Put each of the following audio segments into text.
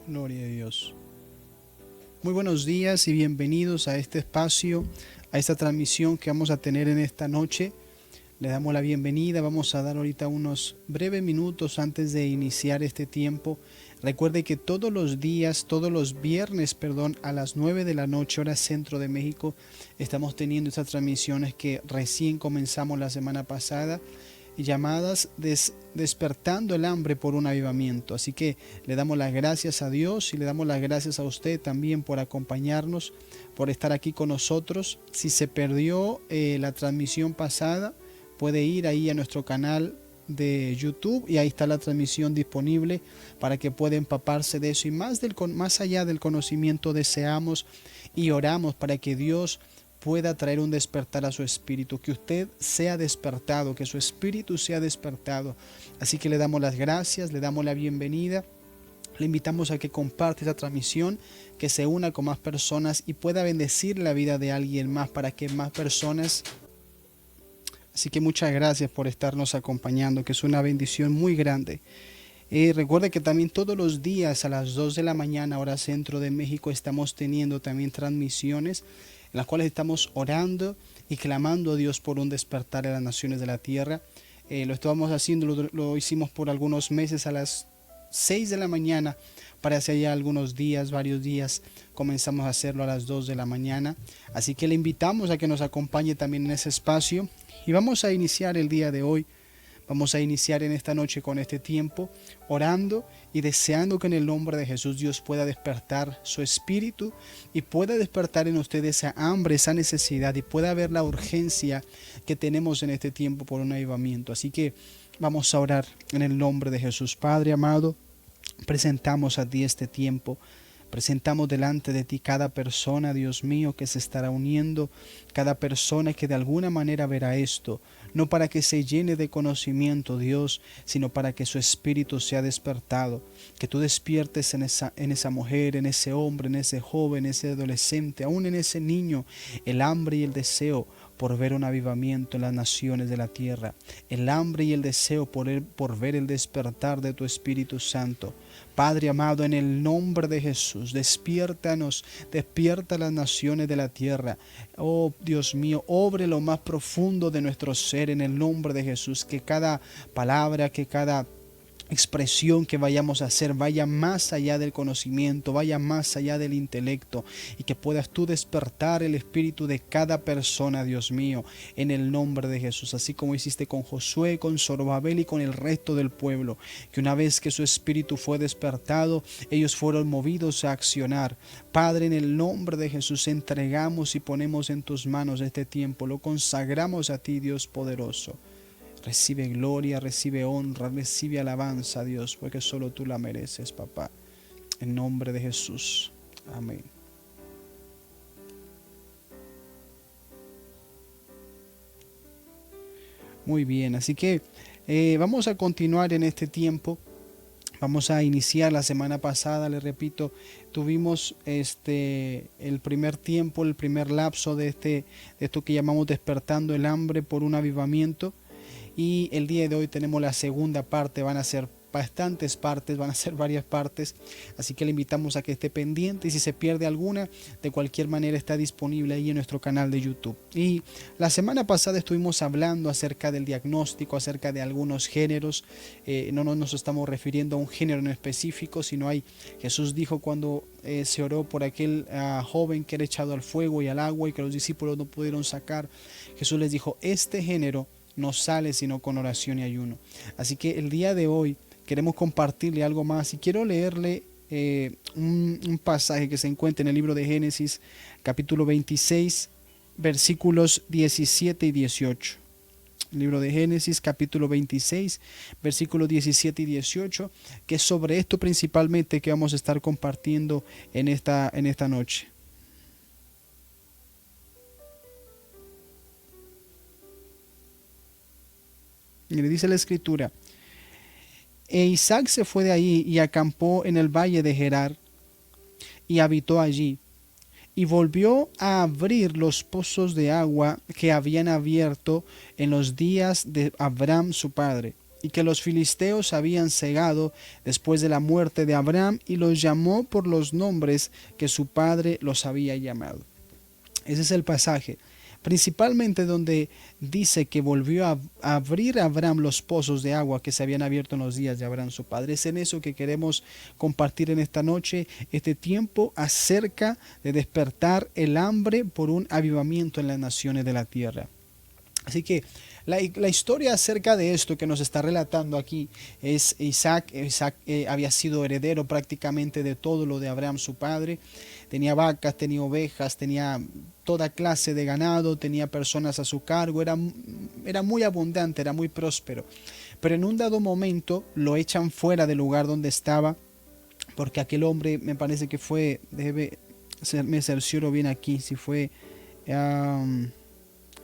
Gloria a Dios. Muy buenos días y bienvenidos a este espacio, a esta transmisión que vamos a tener en esta noche. Le damos la bienvenida, vamos a dar ahorita unos breves minutos antes de iniciar este tiempo. Recuerde que todos los días, todos los viernes, a las 9 de la noche, hora centro de México, estamos teniendo estas transmisiones que recién comenzamos la semana pasada, llamadas despertando el hambre por un avivamiento. Así que le damos las gracias a Dios y le damos las gracias a usted también por acompañarnos, por estar aquí con nosotros. Si se perdió la transmisión pasada, puede ir ahí a nuestro canal de YouTube y ahí está la transmisión disponible para que pueda empaparse de eso. Y más allá del conocimiento, deseamos y oramos para que Dios pueda traer un despertar a su espíritu, que usted sea despertado, que su espíritu sea despertado. Así que le damos las gracias, le damos la bienvenida, le invitamos a que comparte esta transmisión, que se una con más personas y pueda bendecir la vida de alguien más para que más personas. Así que muchas gracias por estarnos acompañando, que es una bendición muy grande. Recuerde que también todos los días a las 2 de la mañana, hora centro de México, estamos teniendo también transmisiones en las cuales estamos orando y clamando a Dios por un despertar en las naciones de la tierra. Lo estábamos haciendo, lo hicimos por algunos meses a las 6 de la mañana, para hace ya algunos días, varios días, comenzamos a hacerlo a las 2 de la mañana. Así que le invitamos a que nos acompañe también en ese espacio y vamos a iniciar el día de hoy. Vamos a iniciar en esta noche con este tiempo, orando y deseando que en el nombre de Jesús Dios pueda despertar su espíritu y pueda despertar en usted esa hambre, esa necesidad y pueda ver la urgencia que tenemos en este tiempo por un avivamiento. Así que vamos a orar en el nombre de Jesús. Padre amado, presentamos a ti este tiempo. Presentamos delante de ti cada persona, Dios mío, que se estará uniendo, cada persona que de alguna manera verá esto, no para que se llene de conocimiento, Dios, sino para que su espíritu sea despertado, que tú despiertes en esa mujer, en ese hombre, en ese joven, en ese adolescente, aún en ese niño, el hambre y el deseo por ver un avivamiento en las naciones de la tierra, el hambre y el deseo por ver el despertar de tu Espíritu Santo. Padre amado, en el nombre de Jesús, despiértanos, despierta las naciones de la tierra. Oh Dios mío, obre lo más profundo de nuestro ser en el nombre de Jesús, que cada palabra, que cada expresión que vayamos a hacer vaya más allá del conocimiento, vaya más allá del intelecto y que puedas tú despertar el espíritu de cada persona, Dios mío, en el nombre de Jesús, así como hiciste con Josué, con Zorobabel y con el resto del pueblo, que una vez que su espíritu fue despertado, ellos fueron movidos a accionar. Padre, en el nombre de Jesús entregamos y ponemos en tus manos este tiempo, lo consagramos a ti, Dios poderoso. Recibe gloria, recibe honra, recibe alabanza, Dios, porque solo tú la mereces, papá. En nombre de Jesús. Amén. Muy bien, así que vamos a continuar en este tiempo. Vamos a iniciar la semana pasada, le repito, tuvimos el primer tiempo, el primer lapso de esto que llamamos despertando el hambre por un avivamiento. Y el día de hoy tenemos la segunda parte, van a ser bastantes partes, van a ser varias partes, así que le invitamos a que esté pendiente y si se pierde alguna, de cualquier manera está disponible ahí en nuestro canal de YouTube. Y la semana pasada estuvimos hablando acerca del diagnóstico, acerca de algunos géneros, no nos estamos refiriendo a un género en específico, sino Jesús dijo cuando se oró por aquel joven que era echado al fuego y al agua y que los discípulos no pudieron sacar, Jesús les dijo, este género no sale sino con oración y ayuno. Así que el día de hoy queremos compartirle algo más y quiero leerle un pasaje que se encuentra en el libro de Génesis, capítulo 26, versículos 17 y 18. El libro de Génesis, capítulo 26, versículos 17 y 18, que es sobre esto principalmente que vamos a estar compartiendo en esta noche. Y le dice la escritura, e Isaac se fue de ahí y acampó en el valle de Gerar y habitó allí. Y volvió a abrir los pozos de agua que habían abierto en los días de Abraham su padre. y que los filisteos habían cegado después de la muerte de Abraham, y los llamó por los nombres que su padre los había llamado. Ese es el pasaje, principalmente donde dice que volvió a abrir a Abraham los pozos de agua que se habían abierto en los días de Abraham su padre. Es en eso que queremos compartir en esta noche, este tiempo acerca de despertar el hambre por un avivamiento en las naciones de la tierra. Así que la historia acerca de esto que nos está relatando aquí es Isaac. Isaac había sido heredero prácticamente de todo lo de Abraham su padre. Tenía vacas, tenía ovejas, tenía toda clase de ganado, tenía personas a su cargo, era muy abundante, era muy próspero. Pero en un dado momento lo echan fuera del lugar donde estaba, porque aquel hombre, me parece que fue, me cercioro bien aquí, si fue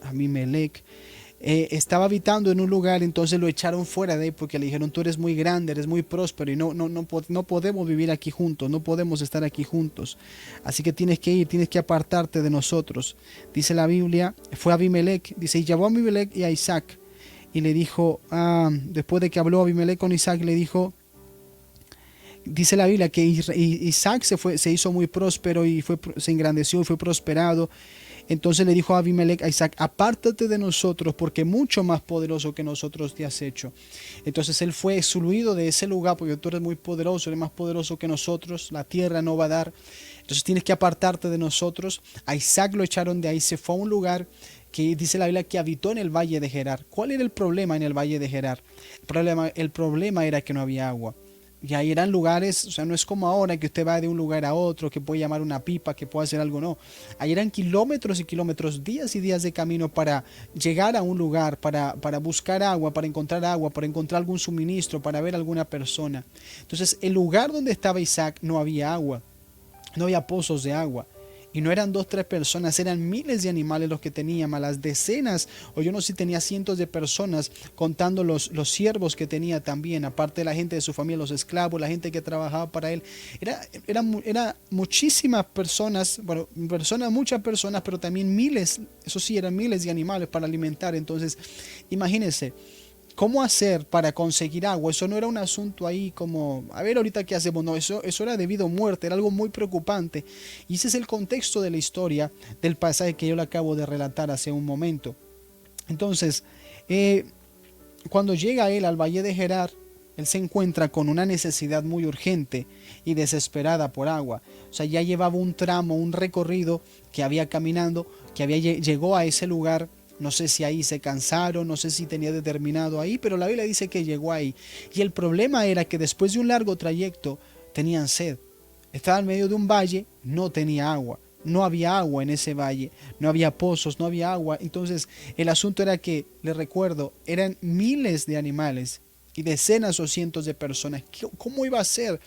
Abimelech, estaba habitando en un lugar, entonces lo echaron fuera de ahí porque le dijeron: tú eres muy grande, eres muy próspero y no podemos vivir aquí juntos, no podemos estar aquí juntos, así que tienes que ir, tienes que apartarte de nosotros. Dice la Biblia, fue Abimelech, dice, y llamó a Abimelech y a Isaac y le dijo, después de que habló Abimelech con Isaac, le dijo, dice la Biblia que Isaac se hizo muy próspero y se engrandeció y fue prosperado. Entonces le dijo a Abimelech a Isaac: apártate de nosotros, porque mucho más poderoso que nosotros te has hecho. Entonces él fue excluido de ese lugar, porque tú eres muy poderoso, eres más poderoso que nosotros, la tierra no va a dar, entonces tienes que apartarte de nosotros. A Isaac lo echaron de ahí, se fue a un lugar que dice la Biblia que habitó en el valle de Gerar. ¿Cuál era el problema en el valle de Gerar? El problema era que no había agua. Y ahí eran lugares, o sea, no es como ahora que usted va de un lugar a otro, que puede llamar una pipa, que puede hacer algo, no. Ahí eran kilómetros y kilómetros, días y días de camino para llegar a un lugar, para buscar agua, para encontrar algún suministro, para ver a alguna persona. Entonces, el lugar donde estaba Isaac no había agua, no había pozos de agua. Y no eran 2, 3 personas, eran miles de animales los que tenía, más las decenas, o yo no sé si tenía cientos de personas, contando los siervos que tenía también, aparte de la gente de su familia, los esclavos, la gente que trabajaba para él. Era muchísimas personas, bueno, muchas personas, pero también miles, eso sí, eran miles de animales para alimentar. Entonces, imagínense, ¿cómo hacer para conseguir agua? Eso no era un asunto ahí como, a ver ahorita qué hacemos. No, eso era de vida o muerte, era algo muy preocupante. Y ese es el contexto de la historia del pasaje que yo le acabo de relatar hace un momento. Entonces, cuando llega él al valle de Gerar, él se encuentra con una necesidad muy urgente y desesperada por agua. O sea, ya llevaba un tramo, un recorrido que había caminando, llegó a ese lugar. No sé si ahí se cansaron, no sé si tenía determinado ahí, pero la Biblia dice que llegó ahí. Y el problema era que después de un largo trayecto tenían sed. Estaba en medio de un valle, no tenía agua. No había agua en ese valle, no había pozos, no había agua. Entonces el asunto era que, les recuerdo, eran miles de animales y decenas o cientos de personas. ¿Cómo iba a ser?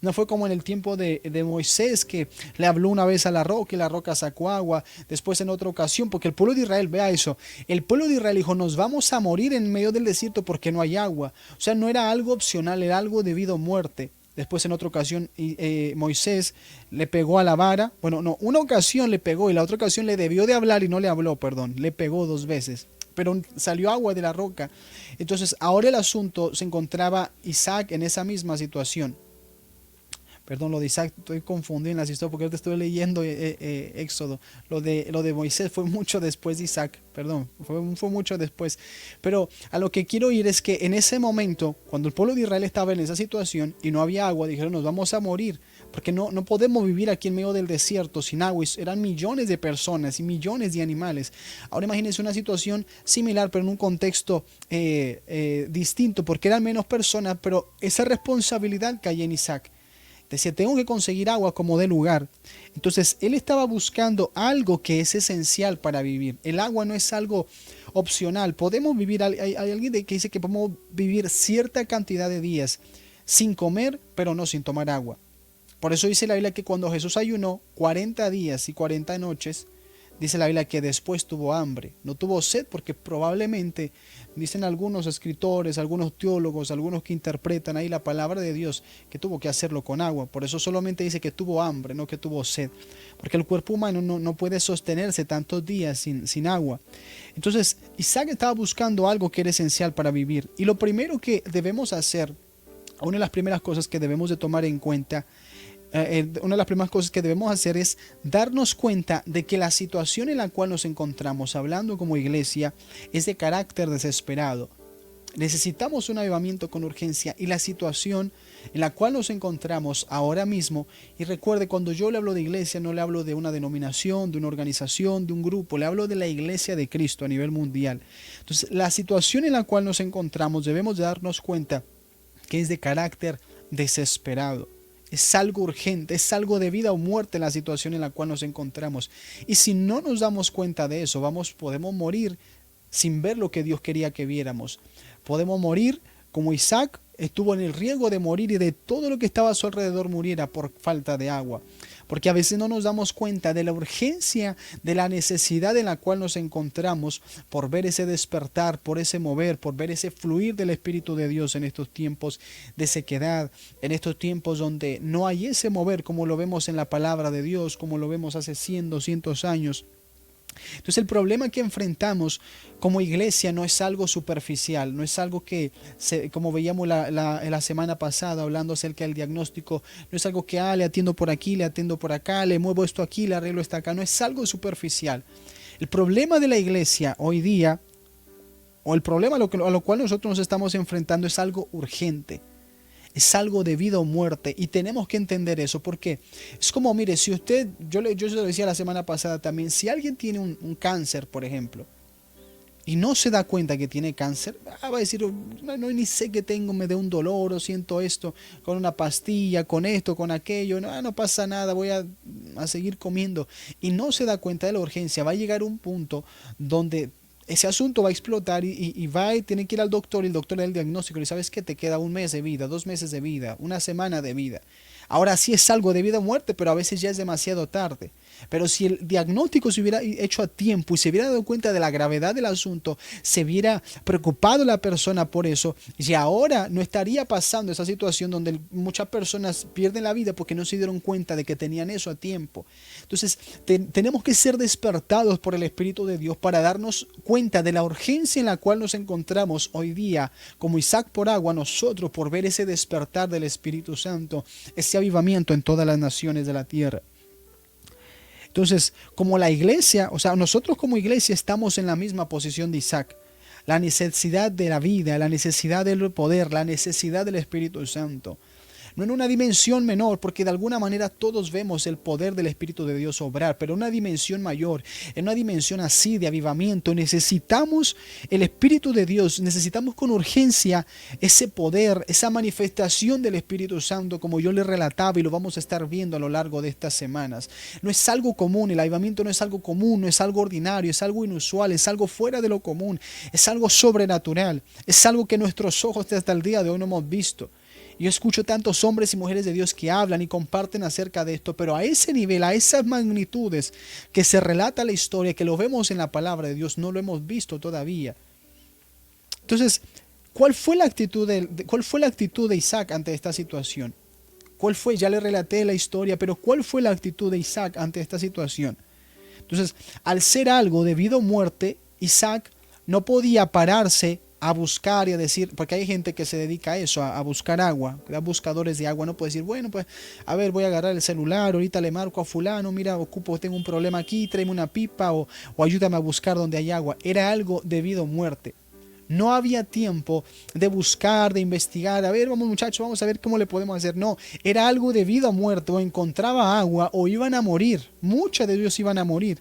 No fue como en el tiempo de Moisés, que le habló una vez a la roca y la roca sacó agua. Después en otra ocasión, porque el pueblo de Israel, vea eso, el pueblo de Israel dijo: nos vamos a morir en medio del desierto porque no hay agua. O sea, no era algo opcional, era algo de vida o muerte. Después en otra ocasión Moisés le pegó a la vara. Bueno, no, una ocasión le pegó y la otra ocasión le debió de hablar y no le habló, perdón. Le pegó 2 veces. Pero salió agua de la roca. Entonces ahora el asunto, se encontraba Isaac en esa misma situación. Perdón, lo de Isaac, estoy confundido en las historias porque ahorita estoy leyendo Éxodo. Lo de Moisés fue mucho después de Isaac, perdón, fue mucho después. Pero a lo que quiero ir es que en ese momento, cuando el pueblo de Israel estaba en esa situación y no había agua, dijeron: nos vamos a morir, porque no podemos vivir aquí en medio del desierto sin agua. Eran millones de personas y millones de animales. Ahora imagínense una situación similar, pero en un contexto distinto, porque eran menos personas, pero esa responsabilidad caía en Isaac. Decía: tengo que conseguir agua como de lugar. Entonces él estaba buscando algo que es esencial para vivir. El agua no es algo opcional. Podemos vivir, hay alguien que dice que podemos vivir cierta cantidad de días sin comer, pero no sin tomar agua. Por eso dice la Biblia que cuando Jesús ayunó 40 días y 40 noches, Dice la Biblia que después tuvo hambre, no tuvo sed porque probablemente, dicen algunos escritores, algunos teólogos, algunos que interpretan ahí la palabra de Dios, que tuvo que hacerlo con agua. Por eso solamente dice que tuvo hambre, no que tuvo sed. Porque el cuerpo humano no puede sostenerse tantos días sin agua. Entonces Isaac estaba buscando algo que era esencial para vivir. Y lo primero que debemos hacer, una de las primeras cosas que debemos de tomar en cuenta, una de las primeras cosas que debemos hacer es darnos cuenta de que la situación en la cual nos encontramos, hablando como iglesia, es de carácter desesperado. Necesitamos un avivamiento con urgencia y la situación en la cual nos encontramos ahora mismo, y recuerde, cuando yo le hablo de iglesia no le hablo de una denominación, de una organización, de un grupo, le hablo de la iglesia de Cristo a nivel mundial. Entonces, la situación en la cual nos encontramos debemos de darnos cuenta que es de carácter desesperado. Es algo urgente, es algo de vida o muerte la situación en la cual nos encontramos. Y si no nos damos cuenta de eso, podemos morir sin ver lo que Dios quería que viéramos. Podemos morir como Isaac estuvo en el riesgo de morir y de todo lo que estaba a su alrededor muriera por falta de agua. Porque a veces no nos damos cuenta de la urgencia, de la necesidad en la cual nos encontramos por ver ese despertar, por ese mover, por ver ese fluir del Espíritu de Dios en estos tiempos de sequedad, en estos tiempos donde no hay ese mover como lo vemos en la palabra de Dios, como lo vemos hace 100, 200 años. Entonces el problema que enfrentamos como iglesia no es algo superficial, no es algo que, como veíamos la semana pasada hablando acerca del diagnóstico, no es algo que le atiendo por aquí, le atiendo por acá, le muevo esto aquí, le arreglo esto acá, no es algo superficial. El problema de la iglesia hoy día, o el problema a lo cual nosotros nos estamos enfrentando, es algo urgente. Es algo de vida o muerte y tenemos que entender eso, porque es como, mire, si usted, yo se lo decía la semana pasada también, si alguien tiene un cáncer, por ejemplo, y no se da cuenta que tiene cáncer, va a decir, no, ni sé que tengo, me da un dolor o siento esto, con una pastilla, con esto, con aquello, no pasa nada, voy a seguir comiendo, y no se da cuenta de la urgencia. Va a llegar un punto donde ese asunto va a explotar y va y tiene que ir al doctor y el doctor le da el diagnóstico y sabes que te queda 1 mes de vida, 2 meses de vida, 1 semana de vida. Ahora sí es algo de vida o muerte, pero a veces ya es demasiado tarde. Pero si el diagnóstico se hubiera hecho a tiempo y se hubiera dado cuenta de la gravedad del asunto, se hubiera preocupado la persona por eso, y ahora no estaría pasando esa situación donde muchas personas pierden la vida porque no se dieron cuenta de que tenían eso a tiempo. Entonces tenemos que ser despertados por el Espíritu de Dios para darnos cuenta de la urgencia en la cual nos encontramos hoy día, como Isaac por agua, nosotros por ver ese despertar del Espíritu Santo, ese avivamiento en todas las naciones de la tierra. Entonces, como la iglesia, nosotros como iglesia estamos en la misma posición de Isaac. La necesidad de la vida, la necesidad del poder, la necesidad del Espíritu Santo. No en una dimensión menor, porque de alguna manera todos vemos el poder del Espíritu de Dios obrar, pero en una dimensión mayor, en una dimensión así de avivamiento, necesitamos el Espíritu de Dios, necesitamos con urgencia ese poder, esa manifestación del Espíritu Santo, como yo le relataba y lo vamos a estar viendo a lo largo de estas semanas. No es algo común, el avivamiento no es algo común, no es algo ordinario, es algo inusual, es algo fuera de lo común, es algo sobrenatural, es algo que nuestros ojos hasta el día de hoy no hemos visto. Yo escucho tantos hombres y mujeres de Dios que hablan y comparten acerca de esto, pero a ese nivel, a esas magnitudes que se relata la historia, que lo vemos en la palabra de Dios, no lo hemos visto todavía. Entonces, ¿cuál fue la actitud de Isaac ante esta situación? ¿Cuál fue? Ya le relaté la historia, pero ¿cuál fue la actitud de Isaac ante esta situación? Entonces, al ser algo de vida o muerte, Isaac no podía pararse a buscar y a decir, porque hay gente que se dedica a eso, a buscar agua, buscadores de agua. No puede decir, bueno, pues a ver, voy a agarrar el celular, ahorita le marco a fulano, mira, tengo un problema aquí, tráeme una pipa o ayúdame a buscar donde hay agua. Era algo de vida o muerte. No había tiempo de buscar, de investigar, a ver, vamos muchachos, vamos a ver cómo le podemos hacer. No, era algo de vida o muerte, o encontraba agua o iban a morir. Muchos de ellos iban a morir.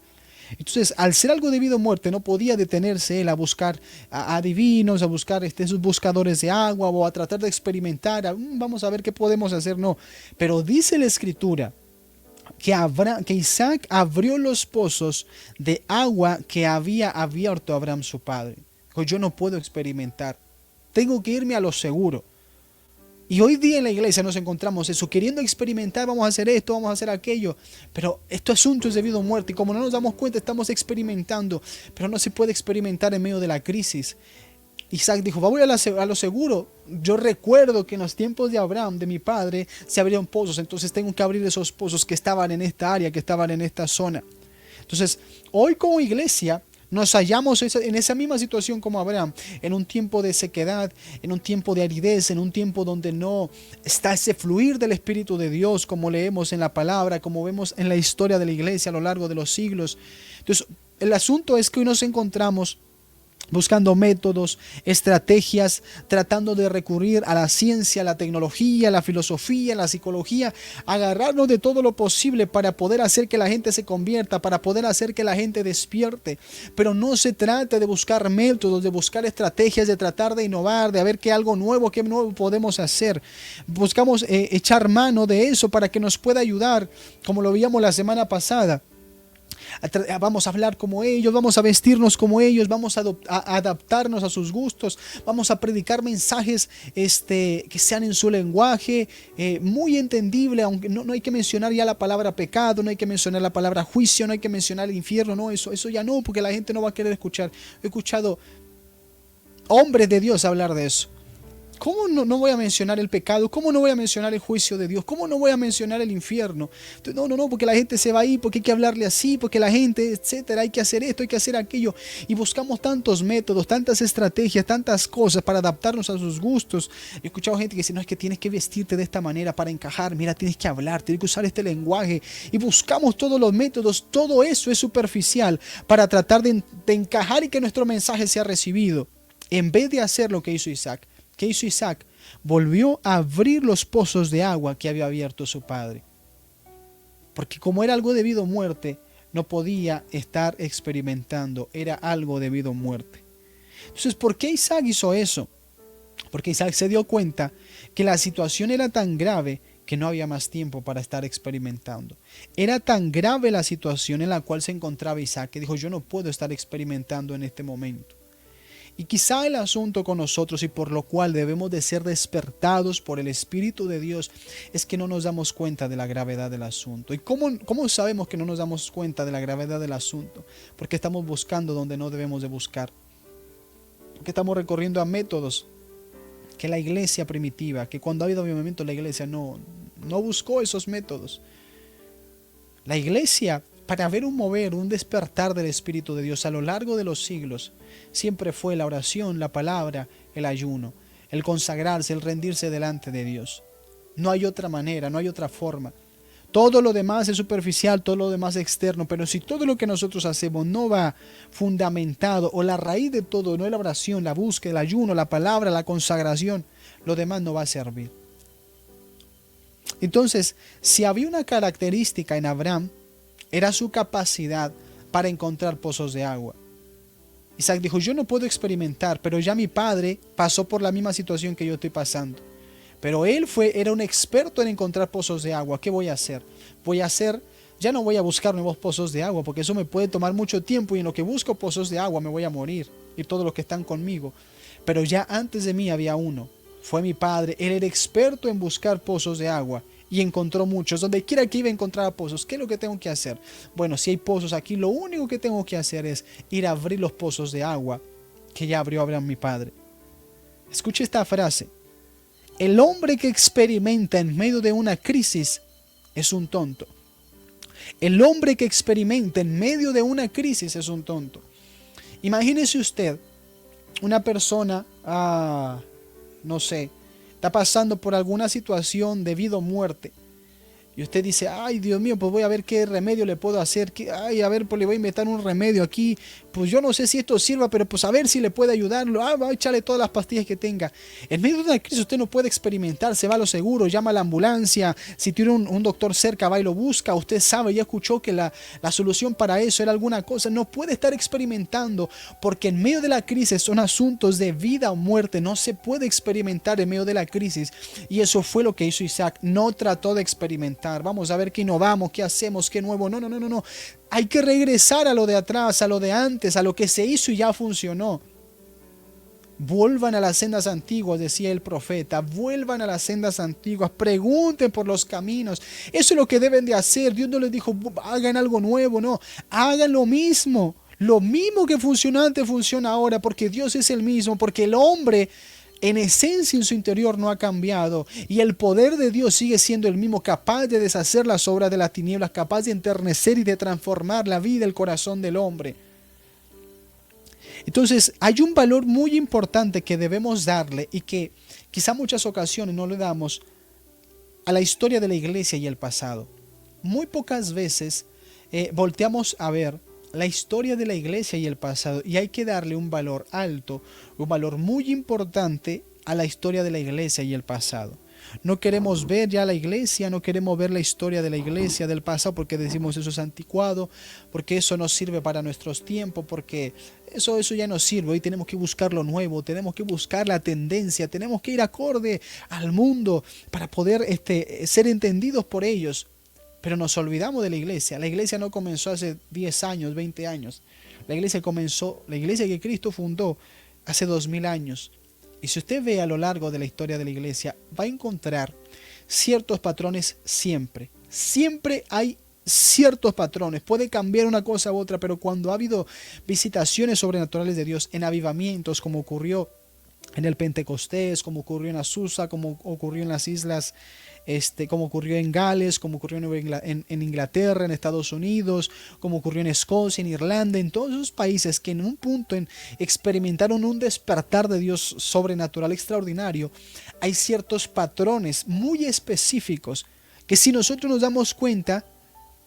Entonces, al ser algo de vida o muerte, no podía detenerse él a buscar a adivinos, a buscar esos buscadores de agua o a tratar de experimentar. Vamos a ver qué podemos hacer. No, pero dice la Escritura que Isaac abrió los pozos de agua que había abierto Abraham su padre. Dijo, yo no puedo experimentar, tengo que irme a lo seguro. Y hoy día en la iglesia nos encontramos eso, queriendo experimentar, vamos a hacer esto, vamos a hacer aquello. Pero este asunto es de vida o muerte. Y como no nos damos cuenta, estamos experimentando. Pero no se puede experimentar en medio de la crisis. Isaac dijo, voy a lo seguro. Yo recuerdo que en los tiempos de Abraham, de mi padre, se abrieron pozos. Entonces tengo que abrir esos pozos que estaban en esta área, que estaban en esta zona. Entonces, hoy como iglesia nos hallamos en esa misma situación como Abraham, en un tiempo de sequedad, en un tiempo de aridez, en un tiempo donde no está ese fluir del Espíritu de Dios, como leemos en la palabra, como vemos en la historia de la iglesia a lo largo de los siglos. Entonces, el asunto es que hoy nos encontramos buscando métodos, estrategias, tratando de recurrir a la ciencia, a la tecnología, a la filosofía, a la psicología, agarrarnos de todo lo posible para poder hacer que la gente se convierta, para poder hacer que la gente despierte. Pero no se trata de buscar métodos, de buscar estrategias, de tratar de innovar, de ver qué nuevo podemos hacer. Buscamos echar mano de eso para que nos pueda ayudar, como lo veíamos la semana pasada. Vamos a hablar como ellos, vamos a vestirnos como ellos, vamos a adaptarnos a sus gustos, vamos a predicar mensajes que sean en su lenguaje, muy entendible, aunque no hay que mencionar ya la palabra pecado, no hay que mencionar la palabra juicio, no hay que mencionar el infierno, no, eso ya no, porque la gente no va a querer escuchar. He escuchado hombres de Dios hablar de eso. ¿Cómo no voy a mencionar el pecado? ¿Cómo no voy a mencionar el juicio de Dios? ¿Cómo no voy a mencionar el infierno? No, porque la gente se va ahí, porque hay que hablarle así, porque la gente, etcétera, hay que hacer esto, hay que hacer aquello. Y buscamos tantos métodos, tantas estrategias, tantas cosas para adaptarnos a sus gustos. He escuchado gente que dice, no, es que tienes que vestirte de esta manera para encajar, mira, tienes que hablar, tienes que usar este lenguaje. Y buscamos todos los métodos, todo eso es superficial para tratar de encajar y que nuestro mensaje sea recibido. En vez de hacer lo que hizo Isaac. ¿Qué hizo Isaac? Volvió a abrir los pozos de agua que había abierto su padre. Porque como era algo debido a muerte, no podía estar experimentando. Era algo debido a muerte. Entonces, ¿por qué Isaac hizo eso? Porque Isaac se dio cuenta que la situación era tan grave que no había más tiempo para estar experimentando. Era tan grave la situación en la cual se encontraba Isaac que dijo, yo no puedo estar experimentando en este momento. Y quizá el asunto con nosotros y por lo cual debemos de ser despertados por el Espíritu de Dios es que no nos damos cuenta de la gravedad del asunto. ¿Y cómo sabemos que no nos damos cuenta de la gravedad del asunto? Porque estamos buscando donde no debemos de buscar. Porque estamos recorriendo a métodos que la iglesia primitiva, que cuando ha habido avivamiento la iglesia no buscó esos métodos. La iglesia, para ver un mover, un despertar del Espíritu de Dios a lo largo de los siglos, siempre fue la oración, la palabra, el ayuno, el consagrarse, el rendirse delante de Dios. No hay otra manera, no hay otra forma. Todo lo demás es superficial, todo lo demás es externo, pero si todo lo que nosotros hacemos no va fundamentado, o la raíz de todo no es la oración, la búsqueda, el ayuno, la palabra, la consagración, lo demás no va a servir. Entonces, si había una característica en Abraham, era su capacidad para encontrar pozos de agua. Isaac dijo, yo no puedo experimentar, pero ya mi padre pasó por la misma situación que yo estoy pasando. Pero él era un experto en encontrar pozos de agua. ¿Qué voy a hacer? Ya no voy a buscar nuevos pozos de agua, porque eso me puede tomar mucho tiempo y en lo que busco pozos de agua me voy a morir y todos los que están conmigo. Pero ya antes de mí había uno. Fue mi padre, él era experto en buscar pozos de agua. Y encontró muchos. Donde quiera que iba a encontrar pozos. ¿Qué es lo que tengo que hacer? Bueno, si hay pozos aquí, lo único que tengo que hacer es ir a abrir los pozos de agua que ya abrió Abraham mi padre. Escuche esta frase. El hombre que experimenta en medio de una crisis es un tonto. El hombre que experimenta en medio de una crisis es un tonto. Imagínese usted una persona, no sé, está pasando por alguna situación de vida o muerte. Y usted dice, ay Dios mío, pues voy a ver qué remedio le puedo hacer. A ver, pues le voy a inventar un remedio aquí. Pues yo no sé si esto sirva, pero pues a ver si le puede ayudarlo. Va a echarle todas las pastillas que tenga. En medio de una crisis usted no puede experimentar, se va a lo seguro, llama a la ambulancia. Si tiene un doctor cerca, va y lo busca. Usted sabe, ya escuchó que la solución para eso era alguna cosa. No puede estar experimentando, porque en medio de la crisis son asuntos de vida o muerte. No se puede experimentar en medio de la crisis. Y eso fue lo que hizo Isaac. No trató de experimentar. Vamos a ver qué innovamos, qué hacemos, qué nuevo. No. Hay que regresar a lo de atrás, a lo de antes, a lo que se hizo y ya funcionó. Vuelvan a las sendas antiguas, decía el profeta, vuelvan a las sendas antiguas, pregunten por los caminos. Eso es lo que deben de hacer. Dios no les dijo, hagan algo nuevo, no, hagan lo mismo. Lo mismo que funcionó antes funciona ahora, porque Dios es el mismo, porque el hombre en esencia en su interior no ha cambiado y el poder de Dios sigue siendo el mismo, capaz de deshacer las obras de las tinieblas, capaz de enternecer y de transformar la vida, el corazón del hombre. Entonces hay un valor muy importante que debemos darle y que quizá muchas ocasiones no le damos a la historia de la iglesia y el pasado. Muy pocas veces volteamos a ver la historia de la iglesia y el pasado y hay que darle un valor alto, un valor muy importante a la historia de la iglesia y el pasado. No queremos ver ya la iglesia, no queremos ver la historia de la iglesia del pasado porque decimos eso es anticuado, porque eso no sirve para nuestros tiempos, porque eso ya no sirve. Hoy tenemos que buscar lo nuevo, tenemos que buscar la tendencia, tenemos que ir acorde al mundo para poder ser entendidos por ellos. Pero nos olvidamos de la iglesia. La iglesia no comenzó hace 10 años, 20 años. La iglesia que Cristo fundó hace 2000 años. Y si usted ve a lo largo de la historia de la iglesia, va a encontrar ciertos patrones siempre. Siempre hay ciertos patrones. Puede cambiar una cosa u otra, pero cuando ha habido visitaciones sobrenaturales de Dios en avivamientos, como ocurrió en el Pentecostés, como ocurrió en Azusa, como ocurrió en las islas, como ocurrió en Gales, como ocurrió en Inglaterra, en Estados Unidos, como ocurrió en Escocia, en Irlanda, en todos esos países que en un punto experimentaron un despertar de Dios sobrenatural extraordinario, hay ciertos patrones muy específicos que si nosotros nos damos cuenta,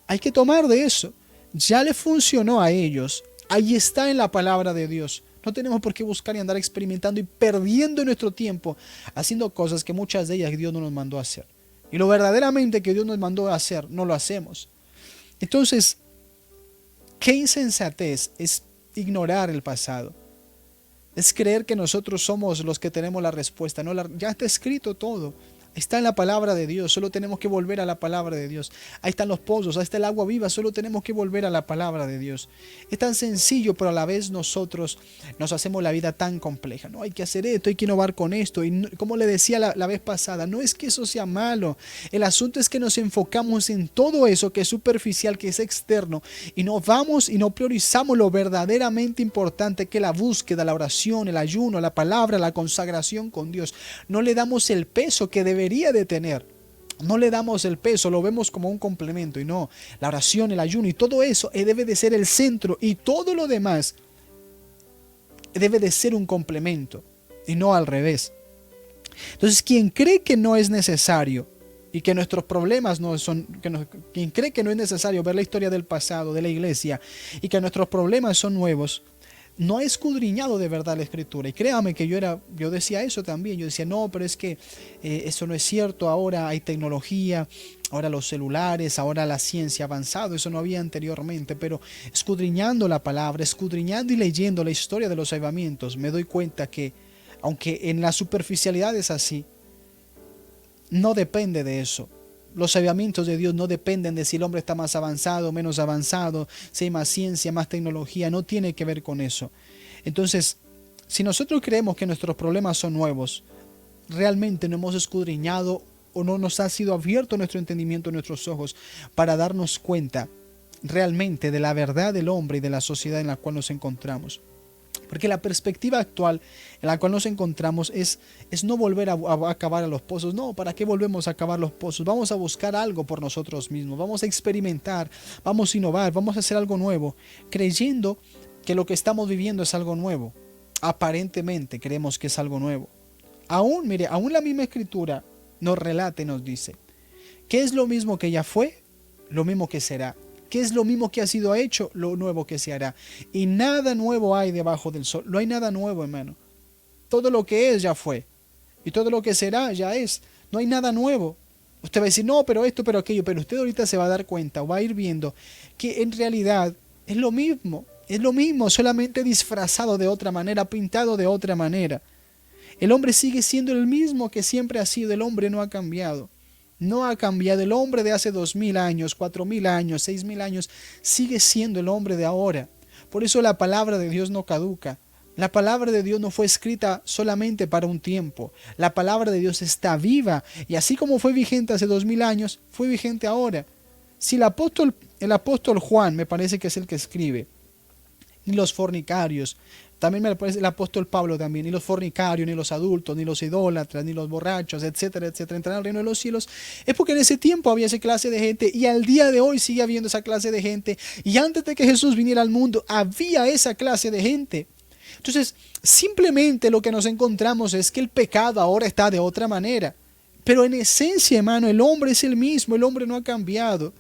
hay que tomar de eso. Ya le funcionó a ellos, ahí está en la palabra de Dios. No tenemos por qué buscar y andar experimentando y perdiendo nuestro tiempo haciendo cosas que muchas de ellas Dios no nos mandó a hacer. Y lo verdaderamente que Dios nos mandó a hacer, no lo hacemos. Entonces, qué insensatez es ignorar el pasado. Es creer que nosotros somos los que tenemos la respuesta. No, ya está escrito todo. Está en la palabra de Dios, solo tenemos que volver a la palabra de Dios. Ahí están los pozos, ahí está el agua viva, solo tenemos que volver a la palabra de Dios. Es tan sencillo, pero a la vez nosotros nos hacemos la vida tan compleja. No, hay que hacer esto, hay que innovar con esto. Y no, como le decía la vez pasada, no es que eso sea malo. El asunto es que nos enfocamos en todo eso que es superficial, que es externo, y no vamos y no priorizamos lo verdaderamente importante, que es la búsqueda, la oración, el ayuno, la palabra, la consagración con Dios. No le damos el peso que debería de tener. No le damos el peso, lo vemos como un complemento y no, la oración, el ayuno y todo eso debe de ser el centro y todo lo demás debe de ser un complemento y no al revés. Entonces, quien cree que no es necesario y que nuestros problemas no son, quien cree que no es necesario ver la historia del pasado de la iglesia y que nuestros problemas son nuevos, no ha escudriñado de verdad la escritura. Y créame que yo decía eso también. Yo decía, no, pero es que eso no es cierto. Ahora hay tecnología, ahora los celulares, ahora la ciencia avanzada. Eso no había anteriormente. Pero escudriñando la palabra, escudriñando y leyendo la historia de los avivamientos, me doy cuenta que, aunque en la superficialidad es así, no depende de eso. Los avivamientos de Dios no dependen de si el hombre está más avanzado o menos avanzado, si hay más ciencia, más tecnología, no tiene que ver con eso. Entonces, si nosotros creemos que nuestros problemas son nuevos, realmente no hemos escudriñado o no nos ha sido abierto nuestro entendimiento, nuestros ojos, para darnos cuenta realmente de la verdad del hombre y de la sociedad en la cual nos encontramos. Porque la perspectiva actual en la cual nos encontramos es no volver a cavar a los pozos. No, ¿para qué volvemos a cavar los pozos? Vamos a buscar algo por nosotros mismos. Vamos a experimentar, vamos a innovar, vamos a hacer algo nuevo, creyendo que lo que estamos viviendo es algo nuevo. Aparentemente creemos que es algo nuevo. Aún la misma escritura nos relata y nos dice, ¿qué es lo mismo que ya fue? Lo mismo que será. ¿Qué es lo mismo que ha sido hecho? Lo nuevo que se hará. Y nada nuevo hay debajo del sol. No hay nada nuevo, hermano. Todo lo que es ya fue. Y todo lo que será ya es. No hay nada nuevo. Usted va a decir, no, pero esto, pero aquello. Pero usted ahorita se va a dar cuenta o va a ir viendo que en realidad es lo mismo. Es lo mismo, solamente disfrazado de otra manera, pintado de otra manera. El hombre sigue siendo el mismo que siempre ha sido. El hombre no ha cambiado. No ha cambiado. El hombre de hace 2000 años, 4000 años, 6000 años, sigue siendo el hombre de ahora. Por eso la palabra de Dios no caduca. La palabra de Dios no fue escrita solamente para un tiempo. La palabra de Dios está viva y así como fue vigente hace 2000 años, fue vigente ahora. Si el apóstol Juan, me parece que es el que escribe, ni los fornicarios, también me parece el apóstol Pablo también, ni los fornicarios, ni los adultos, ni los idólatras, ni los borrachos, etcétera, etcétera, entrarán al reino de los cielos, es porque en ese tiempo había esa clase de gente y al día de hoy sigue habiendo esa clase de gente y antes de que Jesús viniera al mundo había esa clase de gente. Entonces, simplemente lo que nos encontramos es que el pecado ahora está de otra manera. Pero en esencia, hermano, el hombre es el mismo, el hombre no ha cambiado.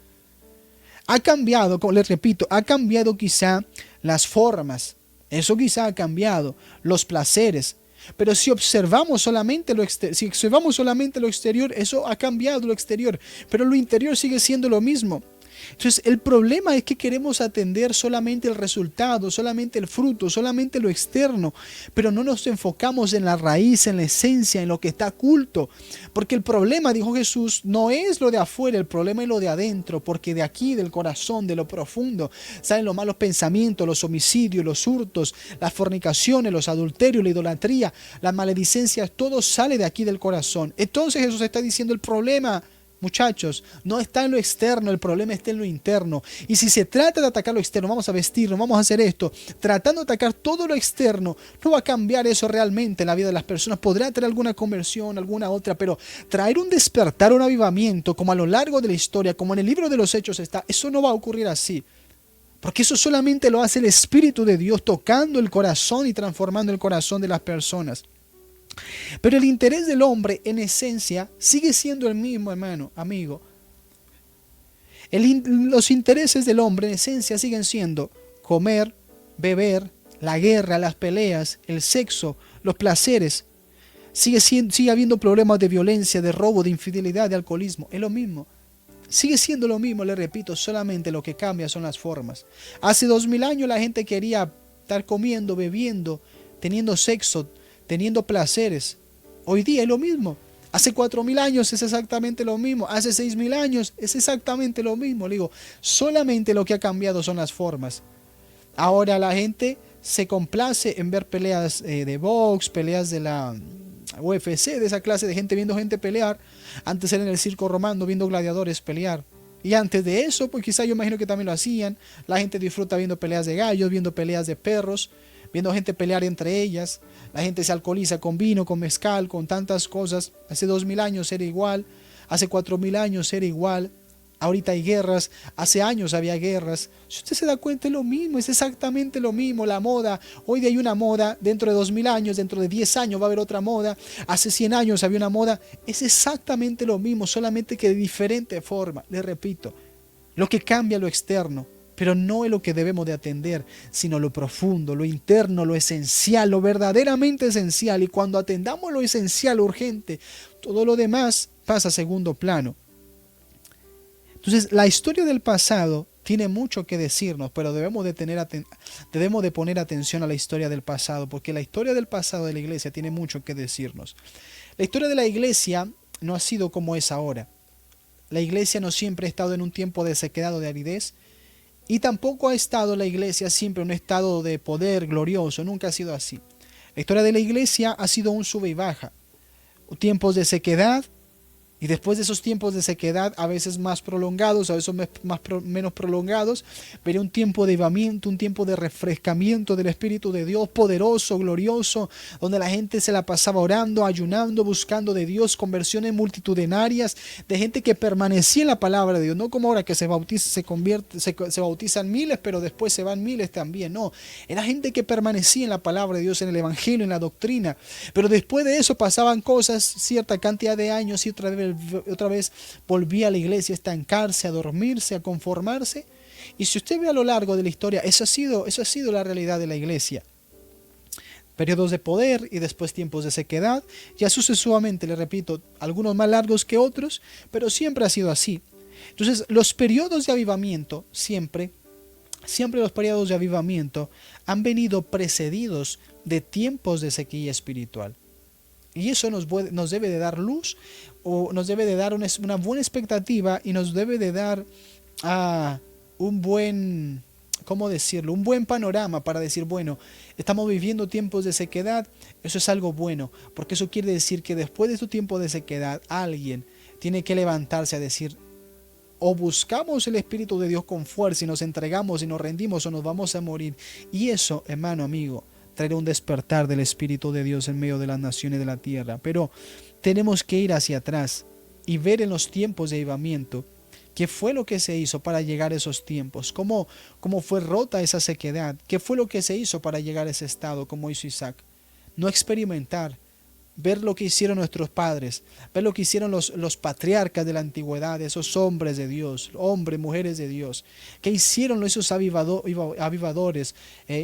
Ha cambiado, como les repito, ha cambiado quizá las formas. Eso quizá ha cambiado, los placeres. Pero si observamos solamente lo exterior, eso ha cambiado lo exterior. Pero lo interior sigue siendo lo mismo. Entonces el problema es que queremos atender solamente el resultado, solamente el fruto, solamente lo externo, pero no nos enfocamos en la raíz, en la esencia, en lo que está oculto. Porque el problema, dijo Jesús, no es lo de afuera, el problema es lo de adentro, porque de aquí, del corazón, de lo profundo, salen los malos pensamientos, los homicidios, los hurtos, las fornicaciones, los adulterios, la idolatría, las maledicencias, todo sale de aquí del corazón. Entonces Jesús está diciendo el problema, muchachos, no está en lo externo, el problema está en lo interno. Y si se trata de atacar lo externo, vamos a vestirnos, vamos a hacer esto, tratando de atacar todo lo externo, no va a cambiar eso realmente en la vida de las personas. Podrá traer alguna conversión, alguna otra, pero traer un despertar, un avivamiento, como a lo largo de la historia, como en el libro de los Hechos está, eso no va a ocurrir así. Porque eso solamente lo hace el Espíritu de Dios tocando el corazón y transformando el corazón de las personas. Pero el interés del hombre en esencia sigue siendo el mismo, hermano, amigo. Los intereses del hombre en esencia siguen siendo comer, beber, la guerra, las peleas, el sexo, los placeres. Sigue habiendo problemas de violencia, de robo, de infidelidad, de alcoholismo. Es lo mismo. Sigue siendo lo mismo, le repito, solamente lo que cambia son las formas. Hace 2000 años la gente quería estar comiendo, bebiendo, teniendo sexo, teniendo placeres. Hoy día es lo mismo. Hace 4000 años es exactamente lo mismo. Hace 6000 años es exactamente lo mismo. Le digo, solamente lo que ha cambiado son las formas. Ahora la gente se complace en ver peleas de box, peleas de la UFC, de esa clase de gente viendo gente pelear. Antes era en el circo romano viendo gladiadores pelear. Y antes de eso, pues quizá yo imagino que también lo hacían. La gente disfruta viendo peleas de gallos, viendo peleas de perros, viendo gente pelear entre ellas. La gente se alcoholiza con vino, con mezcal, con tantas cosas. Hace 2000 años era igual. Hace 4000 años era igual. Ahorita hay guerras. Hace años había guerras. Si usted se da cuenta, es lo mismo. Es exactamente lo mismo. La moda. Hoy día hay una moda. Dentro de 2000 años, dentro de 10 años va a haber otra moda. Hace 100 años había una moda. Es exactamente lo mismo, solamente que de diferente forma. Le repito, lo que cambia lo externo. Pero no es lo que debemos de atender, sino lo profundo, lo interno, lo esencial, lo verdaderamente esencial. Y cuando atendamos lo esencial, lo urgente, todo lo demás pasa a segundo plano. Entonces, la historia del pasado tiene mucho que decirnos, pero debemos de poner atención a la historia del pasado, porque la historia del pasado de la iglesia tiene mucho que decirnos. La historia de la iglesia no ha sido como es ahora. La iglesia no siempre ha estado en un tiempo de sequedad o de aridez, y tampoco ha estado la iglesia siempre en un estado de poder glorioso, nunca ha sido así. La historia de la iglesia ha sido un sube y baja, tiempos de sequedad, y después de esos tiempos de sequedad, a veces más prolongados, a veces menos prolongados, veré un tiempo de avivamiento, un tiempo de refrescamiento del Espíritu de Dios, poderoso, glorioso, donde la gente se la pasaba orando, ayunando, buscando de Dios, conversiones multitudinarias, de gente que permanecía en la palabra de Dios, no como ahora que se bautizan miles, pero después se van miles también, no. Era gente que permanecía en la palabra de Dios, en el Evangelio, en la doctrina, pero después de eso pasaban cosas, cierta cantidad de años y otra vez volvía a la iglesia a estancarse, a dormirse, a conformarse. Y si usted ve a lo largo de la historia, eso ha sido la realidad de la iglesia. Periodos de poder y después tiempos de sequedad, ya sucesivamente, le repito, algunos más largos que otros, pero siempre ha sido así. Entonces, los periodos de avivamiento, siempre los periodos de avivamiento han venido precedidos de tiempos de sequía espiritual. Y eso nos debe de dar luz, o nos debe de dar una buena expectativa, y nos debe de dar un buen ¿cómo decirlo? Un buen panorama para decir, bueno, estamos viviendo tiempos de sequedad, eso es algo bueno, porque eso quiere decir que después de estos tiempos de sequedad, alguien tiene que levantarse a decir, o buscamos el Espíritu de Dios con fuerza y nos entregamos y nos rendimos o nos vamos a morir. Y eso, hermano, amigo, traerá un despertar del Espíritu de Dios en medio de las naciones de la tierra. Pero tenemos que ir hacia atrás y ver en los tiempos de avivamiento qué fue lo que se hizo para llegar a esos tiempos, cómo fue rota esa sequedad, qué fue lo que se hizo para llegar a ese estado como hizo Isaac. No experimentar, ver lo que hicieron nuestros padres, ver lo que hicieron los patriarcas de la antigüedad, esos hombres de Dios, hombres, mujeres de Dios, que hicieron esos avivadores,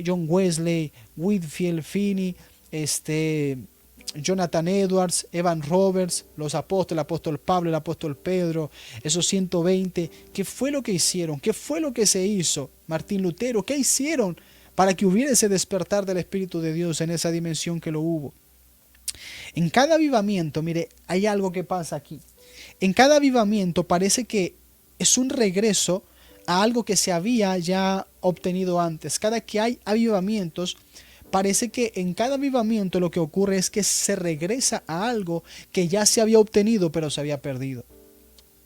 John Wesley, Whitefield, Finney, Jonathan Edwards, Evan Roberts, los apóstoles, el apóstol Pablo, el apóstol Pedro, esos 120, ¿qué fue lo que hicieron? ¿Qué fue lo que se hizo? Martín Lutero, ¿qué hicieron para que hubiera ese despertar del Espíritu de Dios en esa dimensión que lo hubo? En cada avivamiento, mire, hay algo que pasa aquí. En cada avivamiento parece que es un regreso a algo que se había ya obtenido antes. Cada que hay avivamientos, parece que en cada avivamiento lo que ocurre es que se regresa a algo que ya se había obtenido pero se había perdido.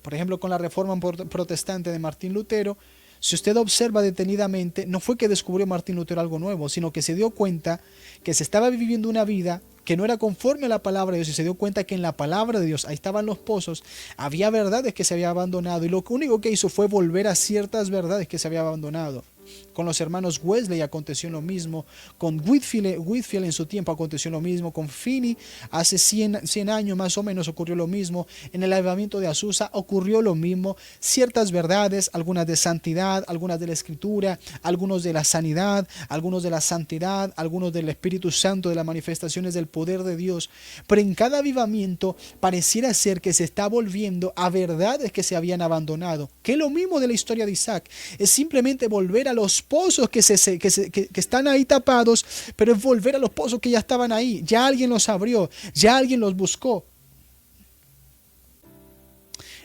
Por ejemplo, con la reforma protestante de Martín Lutero, si usted observa detenidamente, no fue que descubrió Martín Lutero algo nuevo, sino que se dio cuenta que se estaba viviendo una vida que no era conforme a la palabra de Dios, y se dio cuenta que en la palabra de Dios, ahí estaban los pozos, había verdades que se había abandonado, y lo único que hizo fue volver a ciertas verdades que se había abandonado. Con los hermanos Wesley aconteció lo mismo, con Whitefield en su tiempo aconteció lo mismo, con Finney hace 100 años más o menos ocurrió lo mismo, en el avivamiento de Azusa ocurrió lo mismo, ciertas verdades, algunas de santidad, algunas de la escritura, algunos de la sanidad, algunos de la santidad, algunos del Espíritu Santo, de las manifestaciones del poder de Dios, pero en cada avivamiento pareciera ser que se está volviendo a verdades que se habían abandonado, que es lo mismo de la historia de Isaac, es simplemente volver a los pozos que están ahí tapados, pero es volver a los pozos que ya estaban ahí, ya alguien los abrió, ya alguien los buscó.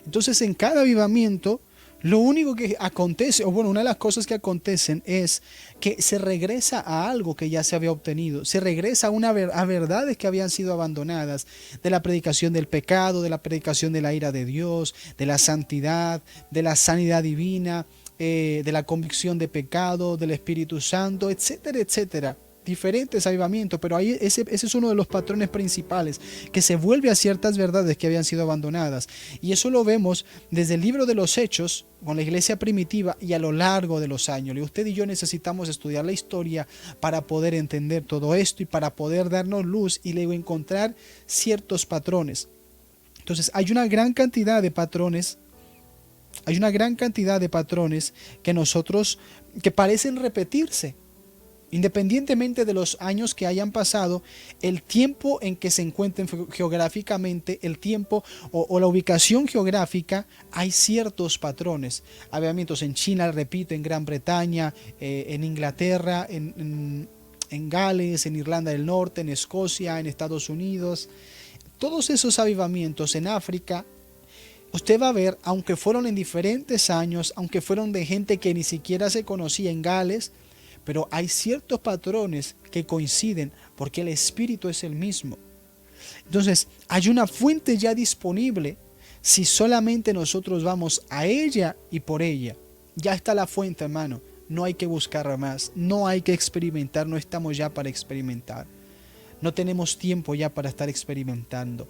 Entonces en cada avivamiento lo único que acontece, o bueno, una de las cosas que acontecen es que se regresa a algo que ya se había obtenido, se regresa a verdades que habían sido abandonadas, de la predicación del pecado, de la predicación de la ira de Dios, de la santidad, de la sanidad divina, de la convicción de pecado, del Espíritu Santo, etcétera, etcétera. Diferentes avivamientos, pero ahí ese es uno de los patrones principales, que se vuelve a ciertas verdades que habían sido abandonadas. Y eso lo vemos desde el libro de los Hechos, con la iglesia primitiva, y a lo largo de los años. Y usted y yo necesitamos estudiar la historia para poder entender todo esto y para poder darnos luz y luego encontrar ciertos patrones. Entonces hay una gran cantidad de patrones. Hay una gran cantidad de patrones que parecen repetirse. Independientemente de los años que hayan pasado, el tiempo en que se encuentren geográficamente, el tiempo o la ubicación geográfica, hay ciertos patrones. Avivamientos en China, repito, en Gran Bretaña, en Inglaterra, en Gales, en Irlanda del Norte, en Escocia, en Estados Unidos. Todos esos avivamientos en África, usted va a ver, aunque fueron en diferentes años, aunque fueron de gente que ni siquiera se conocía en Gales, pero hay ciertos patrones que coinciden porque el Espíritu es el mismo. Entonces, hay una fuente ya disponible si solamente nosotros vamos a ella y por ella. Ya está la fuente, hermano. No hay que buscar más, no hay que experimentar, no estamos ya para experimentar. No tenemos tiempo ya para estar experimentando.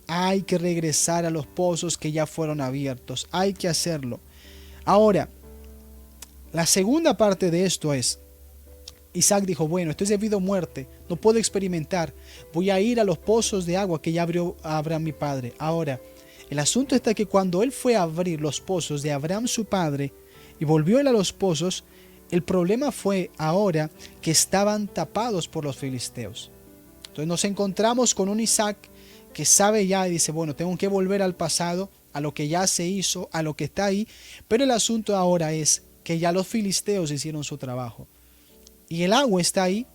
Hay que regresar a los pozos que ya fueron abiertos. Hay que hacerlo. Ahora, la segunda parte de esto es, Isaac dijo, bueno, esto es debido a muerte, no puedo experimentar, voy a ir a los pozos de agua que ya abrió Abraham mi padre. Ahora, el asunto está que cuando él fue a abrir los pozos de Abraham su padre y volvió él a los pozos, el problema fue ahora que estaban tapados por los filisteos. Entonces nos encontramos con un Isaac que sabe ya y dice, bueno, tengo que volver al pasado, a lo que ya se hizo, a lo que está ahí, pero el asunto ahora es que ya los filisteos hicieron su trabajo. Y el agua está ahí,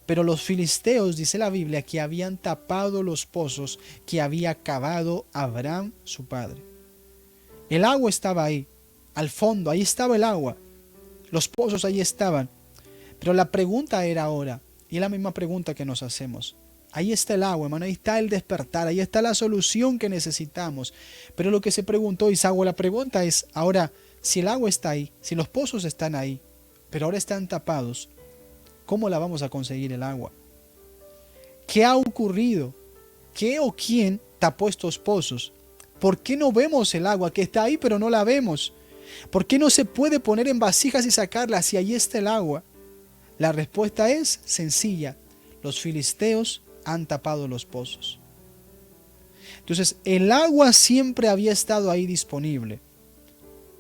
pero los filisteos, dice la Biblia, que habían tapado los pozos que había cavado Abraham, su padre. El agua estaba ahí, al fondo, ahí estaba el agua. Los pozos ahí estaban. Pero la pregunta era ahora, y es la misma pregunta que nos hacemos. Ahí está el agua, hermano, ahí está el despertar, ahí está la solución que necesitamos. Pero lo que se preguntó Isaú, la pregunta es, ahora, si el agua está ahí, si los pozos están ahí, pero ahora están tapados, ¿cómo la vamos a conseguir el agua? ¿Qué ha ocurrido? ¿Qué o quién tapó estos pozos? ¿Por qué no vemos el agua que está ahí pero no la vemos? ¿Por qué no se puede poner en vasijas y sacarla si ahí está el agua? La respuesta es sencilla. Los filisteos han tapado los pozos. Entonces, el agua siempre había estado ahí disponible,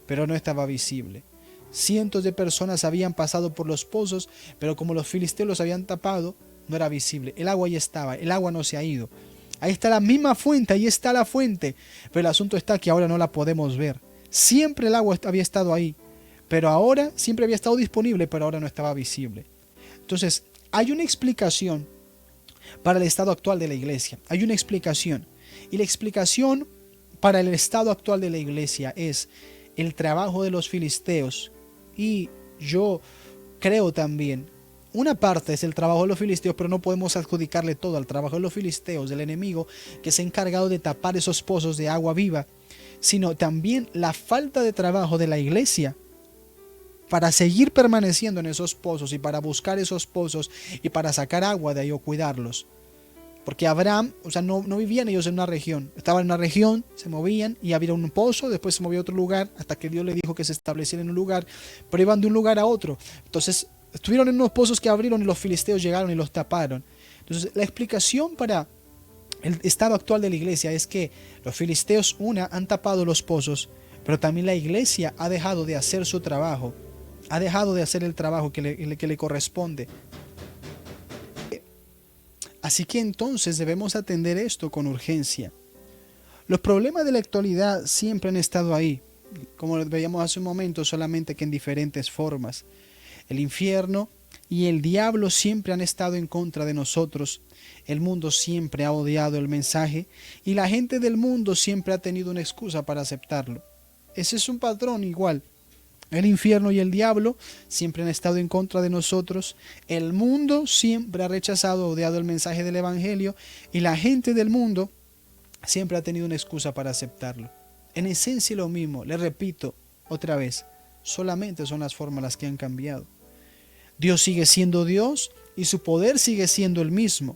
pero no estaba visible. Cientos de personas habían pasado por los pozos, pero como los filisteos los habían tapado, no era visible. El agua ahí estaba, el agua no se ha ido. Ahí está la misma fuente, ahí está la fuente, pero el asunto está que ahora no la podemos ver. Siempre el agua había estado ahí, pero ahora siempre había estado disponible, pero ahora no estaba visible. Entonces, hay una explicación para el estado actual de la iglesia. Hay una explicación. Y la explicación para el estado actual de la iglesia es el trabajo de los filisteos. Y yo creo también, una parte es el trabajo de los filisteos, pero no podemos adjudicarle todo al trabajo de los filisteos, del enemigo, que se ha encargado de tapar esos pozos de agua viva, sino también la falta de trabajo de la iglesia para seguir permaneciendo en esos pozos y para buscar esos pozos y para sacar agua de ahí o cuidarlos. Porque Abraham, no vivían ellos en una región, estaban en una región, se movían y había un pozo, después se movía a otro lugar, hasta que Dios le dijo que se establecieran en un lugar, pero iban de un lugar a otro. Entonces estuvieron en unos pozos que abrieron y los filisteos llegaron y los taparon. Entonces la explicación para el estado actual de la iglesia es que los filisteos, han tapado los pozos, pero también la iglesia ha dejado de hacer su trabajo, ha dejado de hacer el trabajo que le corresponde. Así que entonces debemos atender esto con urgencia. Los problemas de la actualidad siempre han estado ahí, como veíamos hace un momento, solamente que en diferentes formas. El infierno y el diablo siempre han estado en contra de nosotros. El mundo siempre ha odiado el mensaje y la gente del mundo siempre ha tenido una excusa para aceptarlo. Ese es un patrón igual. El infierno y el diablo siempre han estado en contra de nosotros. El mundo siempre ha rechazado, odiado el mensaje del evangelio y la gente del mundo siempre ha tenido una excusa para aceptarlo. En esencia lo mismo, le repito otra vez, solamente son las formas las que han cambiado. Dios sigue siendo Dios y su poder sigue siendo el mismo.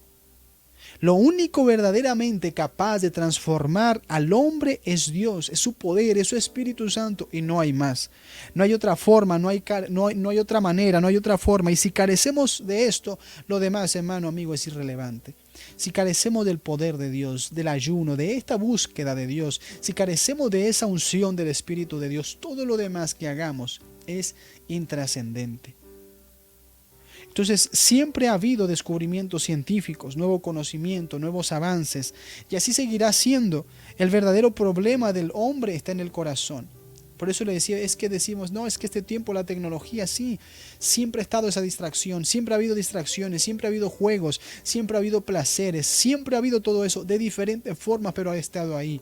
Lo único verdaderamente capaz de transformar al hombre es Dios, es su poder, es su Espíritu Santo y no hay más. No hay otra forma, no hay otra manera, no hay otra forma. Y si carecemos de esto, lo demás, hermano, amigo, es irrelevante. Si carecemos del poder de Dios, del ayuno, de esta búsqueda de Dios, si carecemos de esa unción del Espíritu de Dios, todo lo demás que hagamos es intrascendente. Entonces siempre ha habido descubrimientos científicos, nuevo conocimiento, nuevos avances, y así seguirá siendo. El verdadero problema del hombre está en el corazón. Por eso le decía, es que decimos, no, es que este tiempo la tecnología sí, siempre ha estado esa distracción, siempre ha habido distracciones, siempre ha habido juegos, siempre ha habido placeres, siempre ha habido todo eso de diferentes formas, pero ha estado ahí.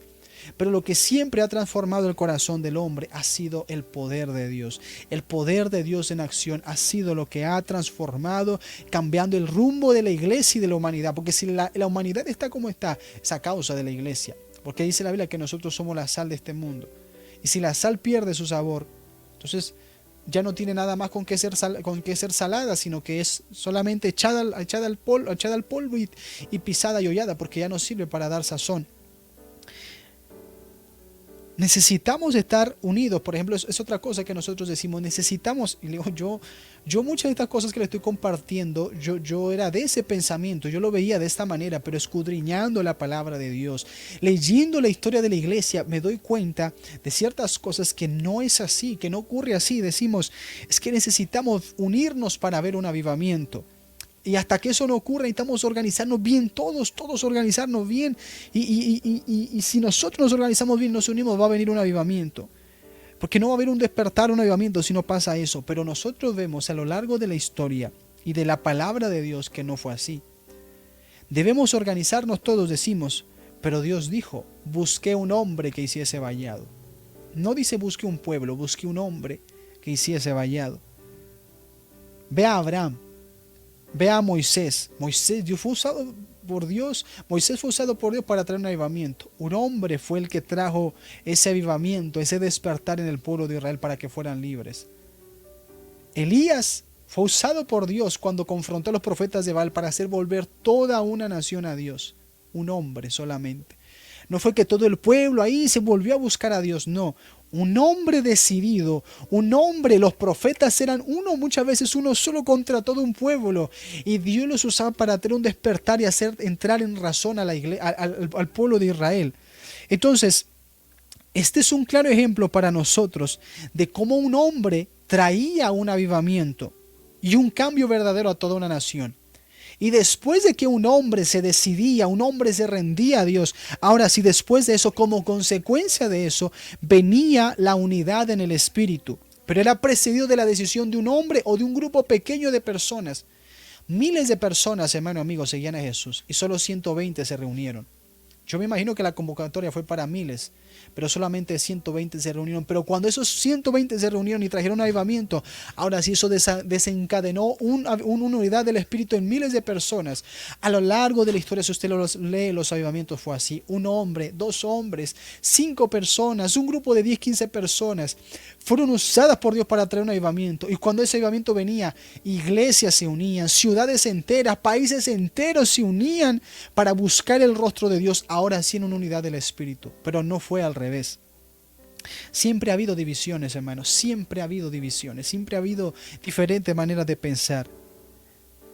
Pero lo que siempre ha transformado el corazón del hombre ha sido el poder de Dios. El poder de Dios en acción ha sido lo que ha transformado, cambiando el rumbo de la iglesia y de la humanidad. Porque si la humanidad está como está, es a causa de la iglesia. Porque dice la Biblia que nosotros somos la sal de este mundo. Y si la sal pierde su sabor, entonces ya no tiene nada más con qué ser salada, sino que es solamente echada al polvo y pisada y hollada, porque ya no sirve para dar sazón. Necesitamos estar unidos. Por ejemplo, es otra cosa que nosotros decimos, necesitamos, y le digo, yo muchas de estas cosas que le estoy compartiendo, yo era de ese pensamiento, yo lo veía de esta manera, pero escudriñando la palabra de Dios, leyendo la historia de la iglesia, me doy cuenta de ciertas cosas que no es así, que no ocurre así. Decimos, es que necesitamos unirnos para ver un avivamiento. Y hasta que eso no ocurra, necesitamos organizarnos bien, todos organizarnos bien. Y si nosotros nos organizamos bien, nos unimos, va a venir un avivamiento. Porque no va a haber un despertar, un avivamiento si no pasa eso. Pero nosotros vemos a lo largo de la historia y de la palabra de Dios que no fue así. Debemos organizarnos todos, decimos, pero Dios dijo, busqué un hombre que hiciese vallado. No dice busqué un pueblo, busqué un hombre que hiciese vallado. Ve a Abraham, ve a Moisés. Dios fue usado por Dios. Moisés fue usado por Dios para traer un avivamiento. Un hombre fue el que trajo ese avivamiento, ese despertar en el pueblo de Israel para que fueran libres. Elías fue usado por Dios cuando confrontó a los profetas de Baal para hacer volver toda una nación a Dios. Un hombre solamente. No fue que todo el pueblo ahí se volvió a buscar a Dios, no. Un hombre decidido, un hombre, los profetas eran uno, muchas veces uno solo contra todo un pueblo. Y Dios los usaba para tener un despertar y hacer entrar en razón a la iglesia, al pueblo de Israel. Entonces, este es un claro ejemplo para nosotros de cómo un hombre traía un avivamiento y un cambio verdadero a toda una nación. Y después de que un hombre se decidía, un hombre se rendía a Dios, ahora sí, después de eso, como consecuencia de eso, venía la unidad en el espíritu. Pero era precedido de la decisión de un hombre o de un grupo pequeño de personas. Miles de personas, hermano amigo, seguían a Jesús y solo 120 se reunieron. Yo me imagino que la convocatoria fue para miles, pero solamente 120 se reunieron. Pero cuando esos 120 se reunieron y trajeron avivamiento, ahora sí eso desencadenó una unidad del Espíritu en miles de personas. A lo largo de la historia, si usted lee, los avivamientos fue así. Un hombre, dos hombres, 5 personas, un grupo de 10, 15 personas fueron usadas por Dios para traer un avivamiento. Y cuando ese avivamiento venía, iglesias se unían, ciudades enteras, países enteros se unían para buscar el rostro de Dios, ahora sí en una unidad del Espíritu. Pero no fue al revés. Siempre ha habido divisiones, hermanos, siempre ha habido divisiones, siempre ha habido diferentes maneras de pensar.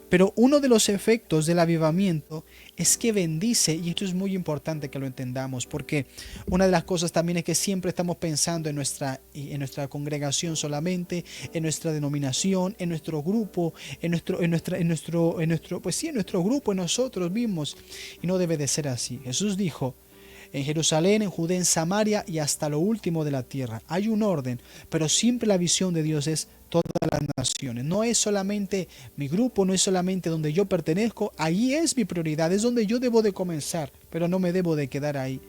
Pero uno de los efectos del avivamiento es que bendice, y esto es muy importante que lo entendamos, porque una de las cosas también es que siempre estamos pensando en nuestra congregación solamente, en nuestra denominación, en nuestro grupo, en nuestro grupo, en nosotros mismos, y no debe de ser así. Jesús dijo: en Jerusalén, en Judea, en Samaria y hasta lo último de la tierra. Hay un orden, pero siempre la visión de Dios es todas las naciones. No es solamente mi grupo, no es solamente donde yo pertenezco. Ahí es mi prioridad, es donde yo debo de comenzar, pero no me debo de quedar ahí.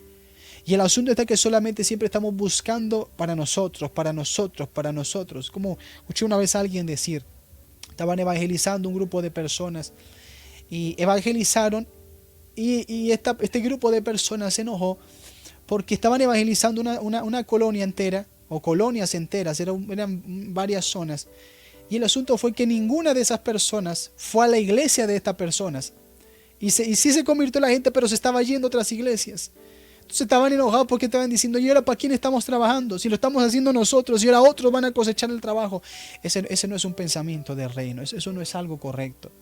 Y el asunto está que solamente siempre estamos buscando para nosotros, para nosotros, para nosotros. Como escuché una vez a alguien decir, estaban evangelizando un grupo de personas y evangelizaron. Y este grupo de personas se enojó porque estaban evangelizando una colonia entera, o colonias enteras, eran varias zonas. Y el asunto fue que ninguna de esas personas fue a la iglesia de estas personas. Y sí se convirtió la gente, pero se estaba yendo a otras iglesias. Entonces estaban enojados porque estaban diciendo: ¿y ahora para quién estamos trabajando? Si lo estamos haciendo nosotros, y ahora otros van a cosechar el trabajo. Ese no es un pensamiento del reino, eso no es algo correcto.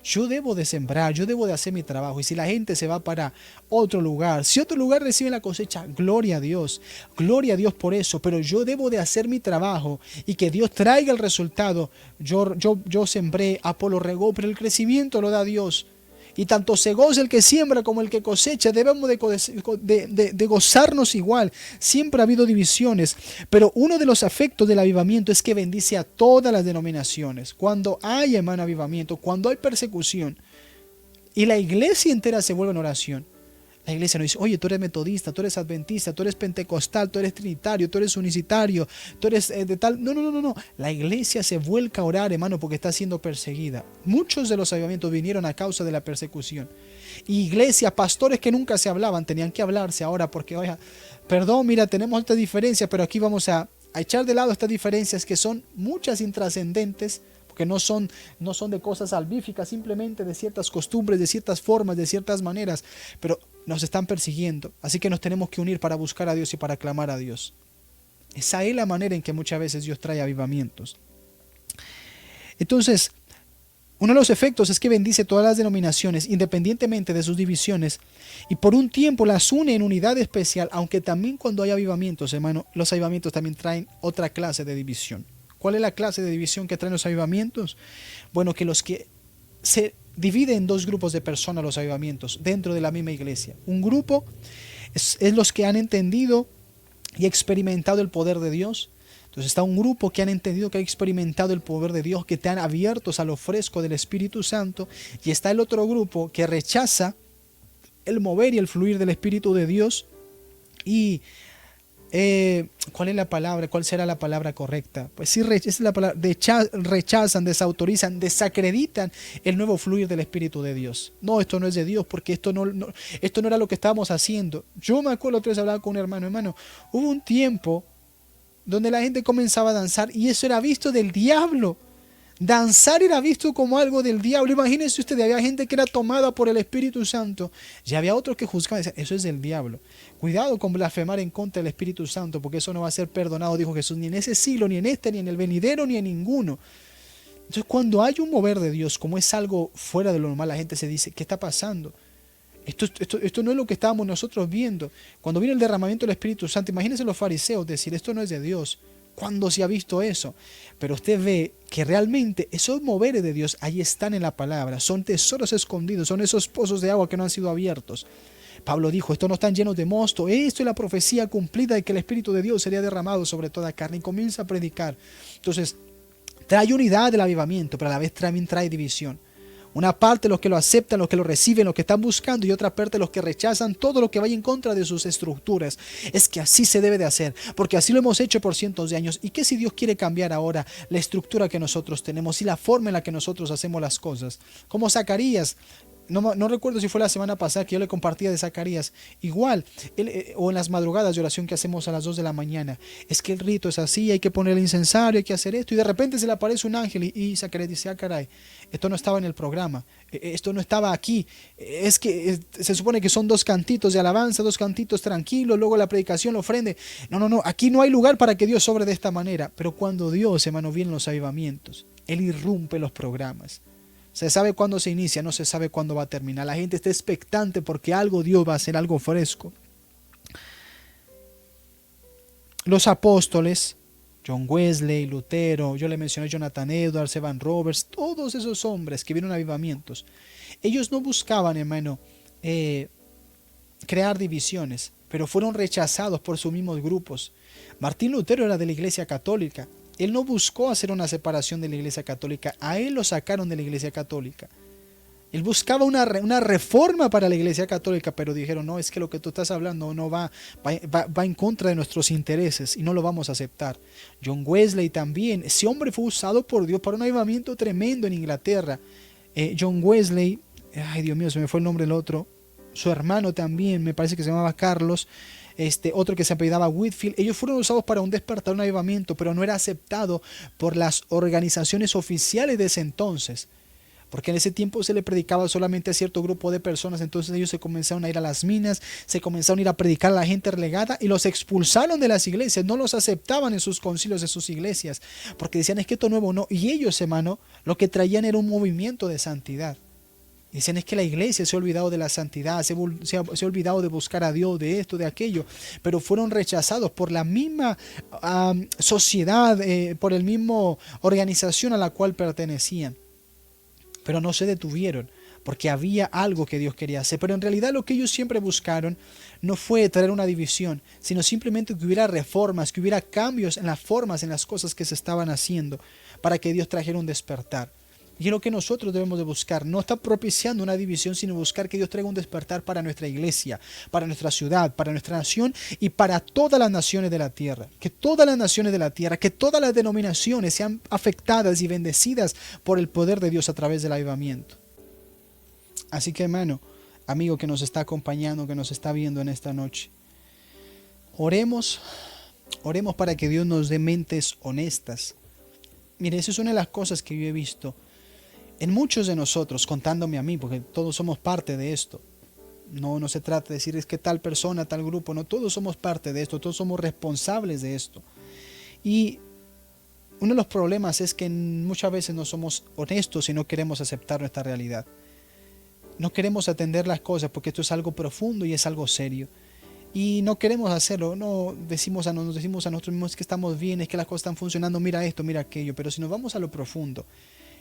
Yo debo de sembrar, yo debo de hacer mi trabajo. Y si la gente se va para otro lugar, si otro lugar recibe la cosecha, gloria a Dios por eso. Pero yo debo de hacer mi trabajo y que Dios traiga el resultado. Yo sembré, Apolo regó, pero el crecimiento lo da Dios. Y tanto se goza el que siembra como el que cosecha. Debemos de gozarnos igual. Siempre ha habido divisiones, pero uno de los efectos del avivamiento es que bendice a todas las denominaciones. Cuando hay, hermano, avivamiento, cuando hay persecución y la iglesia entera se vuelve en oración, la iglesia no dice: oye, tú eres metodista, tú eres adventista, tú eres pentecostal, tú eres trinitario, tú eres unicitario, tú eres de tal. No. La iglesia se vuelca a orar, hermano, porque está siendo perseguida. Muchos de los avivamientos vinieron a causa de la persecución. Iglesias, pastores que nunca se hablaban, tenían que hablarse ahora porque, oiga, perdón, mira, tenemos esta diferencia, pero aquí vamos a echar de lado estas diferencias que son muchas intrascendentes, porque no son de cosas salvíficas, simplemente de ciertas costumbres, de ciertas formas, de ciertas maneras, pero nos están persiguiendo, así que nos tenemos que unir para buscar a Dios y para clamar a Dios. Esa es la manera en que muchas veces Dios trae avivamientos. Entonces, uno de los efectos es que bendice todas las denominaciones, independientemente de sus divisiones, y por un tiempo las une en unidad especial, aunque también cuando hay avivamientos, hermano, los avivamientos también traen otra clase de división. ¿Cuál es la clase de división que traen los avivamientos? Bueno, que los que se dividen en dos grupos de personas los avivamientos dentro de la misma iglesia. Un grupo es los que han entendido y experimentado el poder de Dios. Entonces está un grupo que han entendido, que han experimentado el poder de Dios, que están abiertos a lo fresco del Espíritu Santo. Y está el otro grupo que rechaza el mover y el fluir del Espíritu de Dios y ¿cuál es la palabra? ¿Cuál será la palabra correcta? Pues sí, esa es la palabra, rechazan, desautorizan, desacreditan el nuevo fluir del Espíritu de Dios. No, esto no es de Dios, porque esto no era lo que estábamos haciendo. Yo me acuerdo otra vez hablaba con un hermano, hubo un tiempo donde la gente comenzaba a danzar y eso era visto del diablo. Danzar era visto como algo del diablo. Imagínense ustedes, había gente que era tomada por el Espíritu Santo y había otros que juzgaban y decían, eso es del diablo. Cuidado con blasfemar en contra del Espíritu Santo, porque eso no va a ser perdonado, dijo Jesús, ni en ese siglo, ni en este, ni en el venidero, ni en ninguno. Entonces, cuando hay un mover de Dios, como es algo fuera de lo normal, la gente se dice, ¿qué está pasando? Esto no es lo que estábamos nosotros viendo. Cuando viene el derramamiento del Espíritu Santo, imagínense los fariseos decir, esto no es de Dios. ¿Cuándo se ha visto eso? Pero usted ve que realmente esos moveres de Dios ahí están en la palabra, son tesoros escondidos, son esos pozos de agua que no han sido abiertos. Pablo dijo, estos no están llenos de mosto, esto es la profecía cumplida de que el Espíritu de Dios sería derramado sobre toda carne, y comienza a predicar. Entonces, trae unidad del avivamiento, pero a la vez también trae división. Una parte los que lo aceptan, los que lo reciben, los que están buscando, y otra parte los que rechazan todo lo que vaya en contra de sus estructuras. Es que así se debe de hacer, porque así lo hemos hecho por cientos de años. ¿Y qué si Dios quiere cambiar ahora la estructura que nosotros tenemos y la forma en la que nosotros hacemos las cosas? Como Zacarías. No recuerdo si fue la semana pasada que yo le compartía de Zacarías. Igual, o en las madrugadas de oración que hacemos a las 2 de la mañana. Es que el rito es así, hay que poner el incensario, hay que hacer esto. Y de repente se le aparece un ángel y Zacarías dice, ah, caray, esto no estaba en el programa, esto no estaba aquí. Es que se supone que son 2 cantitos de alabanza, 2 cantitos tranquilos, luego la predicación, la ofrenda. No, aquí no hay lugar para que Dios obre de esta manera. Pero cuando Dios, hermano, viene los avivamientos, Él irrumpe los programas. Se sabe cuándo se inicia, no se sabe cuándo va a terminar. La gente está expectante porque algo Dios va a hacer, algo fresco. Los apóstoles, John Wesley, Lutero, yo le mencioné Jonathan Edwards, Evan Roberts, todos esos hombres que vieron avivamientos, ellos no buscaban, hermano, crear divisiones, pero fueron rechazados por sus mismos grupos. Martín Lutero era de la Iglesia Católica. Él no buscó hacer una separación de la Iglesia Católica, a él lo sacaron de la Iglesia Católica. Él buscaba una reforma para la Iglesia Católica, pero dijeron, no, es que lo que tú estás hablando no va en contra de nuestros intereses y no lo vamos a aceptar. John Wesley también, ese hombre fue usado por Dios para un avivamiento tremendo en Inglaterra. John Wesley, ay Dios mío, se me fue el nombre del otro, su hermano también, me parece que se llamaba Carlos, otro que se apellidaba Whitfield, ellos fueron usados para un despertar, un avivamiento, pero no era aceptado por las organizaciones oficiales de ese entonces, porque en ese tiempo se le predicaba solamente a cierto grupo de personas. Entonces ellos se comenzaron a ir a las minas, se comenzaron a ir a predicar a la gente relegada y los expulsaron de las iglesias, no los aceptaban en sus concilios de sus iglesias, porque decían, es que esto nuevo no, y ellos, hermano, lo que traían era un movimiento de santidad. Dicen, es que la iglesia se ha olvidado de la santidad, se ha olvidado de buscar a Dios, de esto, de aquello, pero fueron rechazados por la misma sociedad, por el mismo organización a la cual pertenecían. Pero no se detuvieron, porque había algo que Dios quería hacer. Pero en realidad lo que ellos siempre buscaron no fue traer una división, sino simplemente que hubiera reformas, que hubiera cambios en las formas, en las cosas que se estaban haciendo, para que Dios trajera un despertar. Y es lo que nosotros debemos de buscar. No está propiciando una división, sino buscar que Dios traiga un despertar para nuestra iglesia, para nuestra ciudad, para nuestra nación y para todas las naciones de la tierra. Que todas las naciones de la tierra, que todas las denominaciones sean afectadas y bendecidas por el poder de Dios a través del avivamiento. Así que, hermano, amigo que nos está acompañando, que nos está viendo en esta noche, oremos para que Dios nos dé mentes honestas. Mire, esa es una de las cosas que yo he visto en muchos de nosotros, contándome a mí, porque todos somos parte de esto. No se trata de decir es que tal persona, tal grupo, no, todos somos parte de esto, todos somos responsables de esto. Y uno de los problemas es que muchas veces no somos honestos y no queremos aceptar nuestra realidad. No queremos atender las cosas porque esto es algo profundo y es algo serio. Y no queremos hacerlo, nos decimos a nosotros mismos que estamos bien, es que las cosas están funcionando, mira esto, mira aquello. Pero si nos vamos a lo profundo,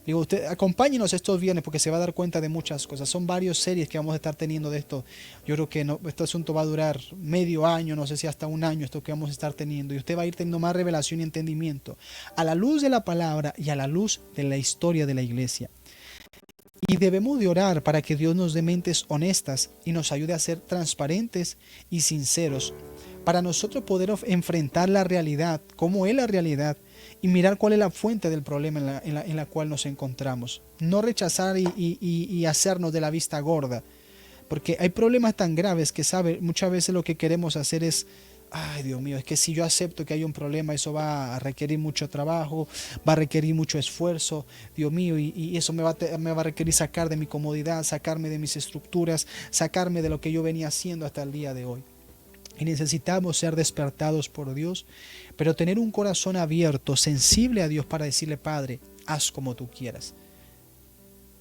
digo, usted acompáñenos estos viernes porque se va a dar cuenta de muchas cosas. Son varias series que vamos a estar teniendo de esto. Yo creo que este asunto va a durar medio año, no sé si hasta un año, esto que vamos a estar teniendo. Y usted va a ir teniendo más revelación y entendimiento a la luz de la palabra y a la luz de la historia de la iglesia. Y debemos de orar para que Dios nos dé mentes honestas y nos ayude a ser transparentes y sinceros para nosotros poder enfrentar la realidad, cómo es la realidad, y mirar cuál es la fuente del problema en la cual nos encontramos. No rechazar y hacernos de la vista gorda, porque hay problemas tan graves que, ¿sabe? Muchas veces lo que queremos hacer es, ay, Dios mío, es que si yo acepto que hay un problema, eso va a requerir mucho trabajo, va a requerir mucho esfuerzo, Dios mío, y eso me va a requerir sacar de mi comodidad, sacarme de mis estructuras, sacarme de lo que yo venía haciendo hasta el día de hoy. Y necesitamos ser despertados por Dios, pero tener un corazón abierto, sensible a Dios para decirle: Padre, haz como tú quieras.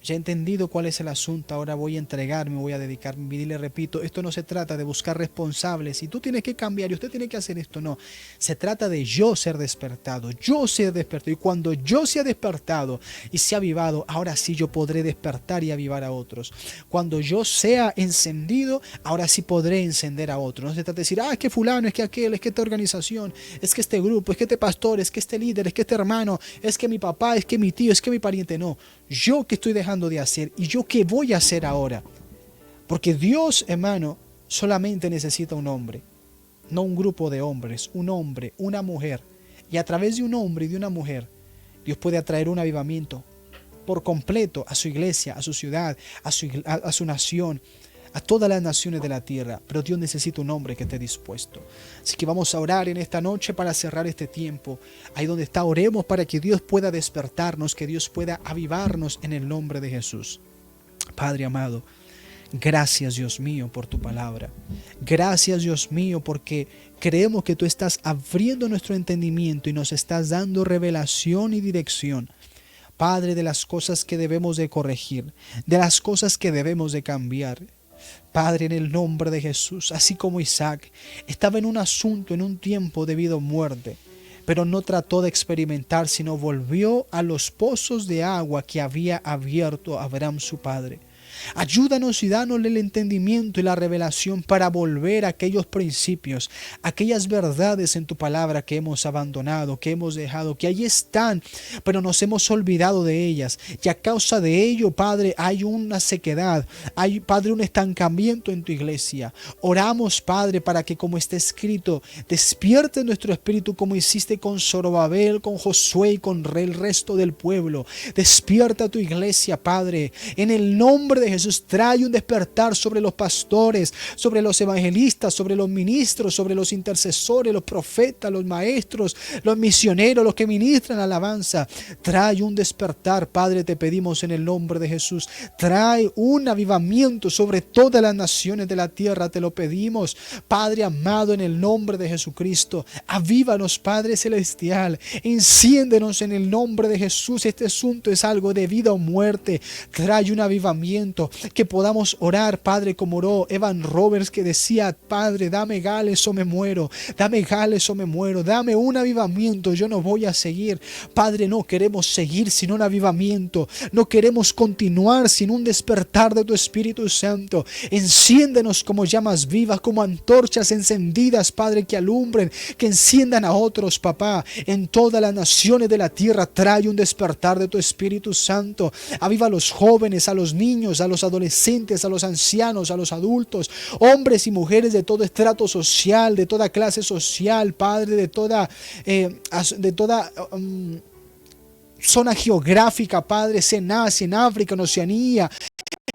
Ya he entendido cuál es el asunto, ahora voy a entregarme, voy a dedicarme. Y le repito, esto no se trata de buscar responsables y tú tienes que cambiar y usted tiene que hacer esto, no. Se trata de yo ser despertado, yo ser despertado. Y cuando yo sea despertado y sea avivado, ahora sí yo podré despertar y avivar a otros. Cuando yo sea encendido, ahora sí podré encender a otros. No se trata de decir, es que fulano, es que aquel, es que esta organización, es que este grupo, es que este pastor, es que este líder, es que este hermano, es que mi papá, es que mi tío, es que mi pariente. No, yo que estoy dejando de hacer y yo qué voy a hacer ahora. Porque Dios, hermano, solamente necesita un hombre, no un grupo de hombres, un hombre, una mujer. Y a través de un hombre y de una mujer, Dios puede atraer un avivamiento por completo a su iglesia, a su ciudad, a su nación, a todas las naciones de la tierra. Pero Dios necesita un hombre que esté dispuesto. Así que vamos a orar en esta noche para cerrar este tiempo. Ahí donde está, oremos para que Dios pueda despertarnos, que Dios pueda avivarnos en el nombre de Jesús. Padre amado, gracias, Dios mío, por tu palabra. Gracias, Dios mío, porque creemos que tú estás abriendo nuestro entendimiento y nos estás dando revelación y dirección, Padre, de las cosas que debemos de corregir, de las cosas que debemos de cambiar. Padre, en el nombre de Jesús, así como Isaac estaba en un asunto, en un tiempo de vida o muerte, pero no trató de experimentar, sino volvió a los pozos de agua que había abierto Abraham su padre. Ayúdanos y danos el entendimiento y la revelación para volver a aquellos principios, aquellas verdades en tu palabra que hemos abandonado, que hemos dejado, que ahí están, pero nos hemos olvidado de ellas. Y a causa de ello, Padre, hay una sequedad, hay, Padre, un estancamiento en tu iglesia. Oramos, Padre, para que, como está escrito, despierte nuestro espíritu como hiciste con Zorobabel, con Josué y con el resto del pueblo. Despierta tu iglesia, Padre, en el nombre de Jesús. Trae un despertar sobre los pastores, sobre los evangelistas, sobre los ministros, sobre los intercesores, los profetas, los maestros, los misioneros, los que ministran alabanza. Trae un despertar, Padre, te pedimos en el nombre de Jesús. Trae un avivamiento sobre todas las naciones de la tierra, te lo pedimos, Padre amado, en el nombre de Jesucristo. Avívanos, Padre celestial, enciéndenos en el nombre de Jesús. Este asunto es algo de vida o muerte. Trae un avivamiento, que podamos orar, Padre, como oró Evan Roberts, que decía: Padre, dame Gales o me muero, dame Gales o me muero, dame un avivamiento, yo no voy a seguir. Padre, no queremos seguir sin un avivamiento, no queremos continuar sin un despertar de tu Espíritu Santo. Enciéndenos como llamas vivas, como antorchas encendidas, Padre, que alumbren, que enciendan a otros, papá, en todas las naciones de la tierra. Trae un despertar de tu Espíritu Santo. Aviva a los jóvenes, a los niños, a los adolescentes, a los ancianos, a los adultos, hombres y mujeres de todo estrato social, de toda clase social, Padre, de toda zona geográfica, Padre, en Asia, en África, en Oceanía,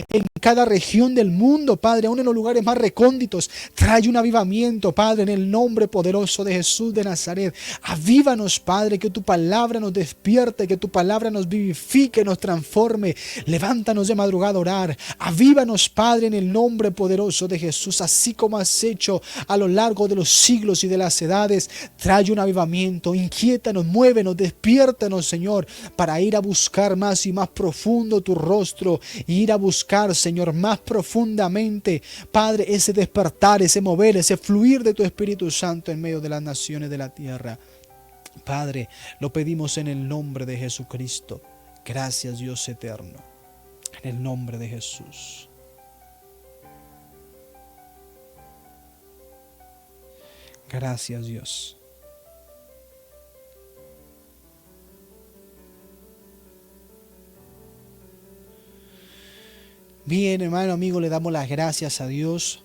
en cada región del mundo, Padre, aún en los lugares más recónditos. Trae un avivamiento, Padre, en el nombre poderoso de Jesús de Nazaret. Avívanos, Padre, que tu palabra nos despierte, que tu palabra nos vivifique, nos transforme. Levántanos de madrugada a orar. Avívanos, Padre, en el nombre poderoso de Jesús, así como has hecho a lo largo de los siglos y de las edades. Trae un avivamiento, inquiétanos, muévenos, despiértanos, Señor, para ir a buscar más y más profundo tu rostro, y ir a buscar, Señor, más profundamente, Padre, ese despertar, ese mover, ese fluir de tu Espíritu Santo en medio de las naciones de la tierra. Padre, lo pedimos en el nombre de Jesucristo. Gracias, Dios eterno, en el nombre de Jesús. Gracias, Dios. Bien, hermano, amigo, le damos las gracias a Dios,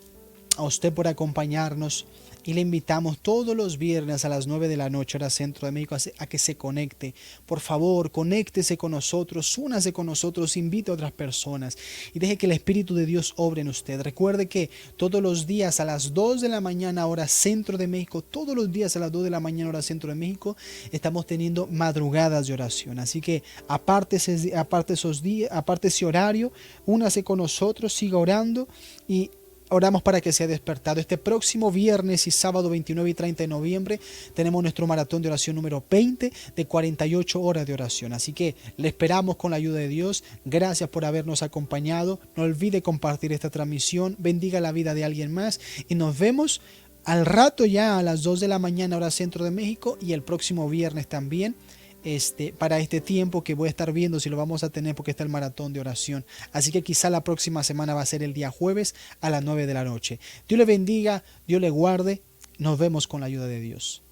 a usted por acompañarnos Y le invitamos todos los viernes a las 9 de la noche, hora Centro de México, a que se conecte. Por favor, conéctese con nosotros, únase con nosotros, invite a otras personas y deje que el Espíritu de Dios obre en usted. Recuerde que todos los días a las 2 de la mañana, hora Centro de México, todos los días a las 2 de la mañana, hora Centro de México, estamos teniendo madrugadas de oración. Así que aparte esos días, aparte ese horario, únase con nosotros, siga orando y oramos para que sea despertado. Este próximo viernes y sábado 29 y 30 de noviembre tenemos nuestro maratón de oración número 20 de 48 horas de oración. Así que le esperamos con la ayuda de Dios. Gracias por habernos acompañado. No olvide compartir esta transmisión. Bendiga la vida de alguien más. Y nos vemos al rato ya a las 2 de la mañana hora Centro de México y el próximo viernes también. Para este tiempo que voy a estar viendo si lo vamos a tener porque está el maratón de oración. Así que quizá la próxima semana va a ser el día jueves a las 9 de la noche. Dios le bendiga, Dios le guarde. Nos vemos con la ayuda de Dios.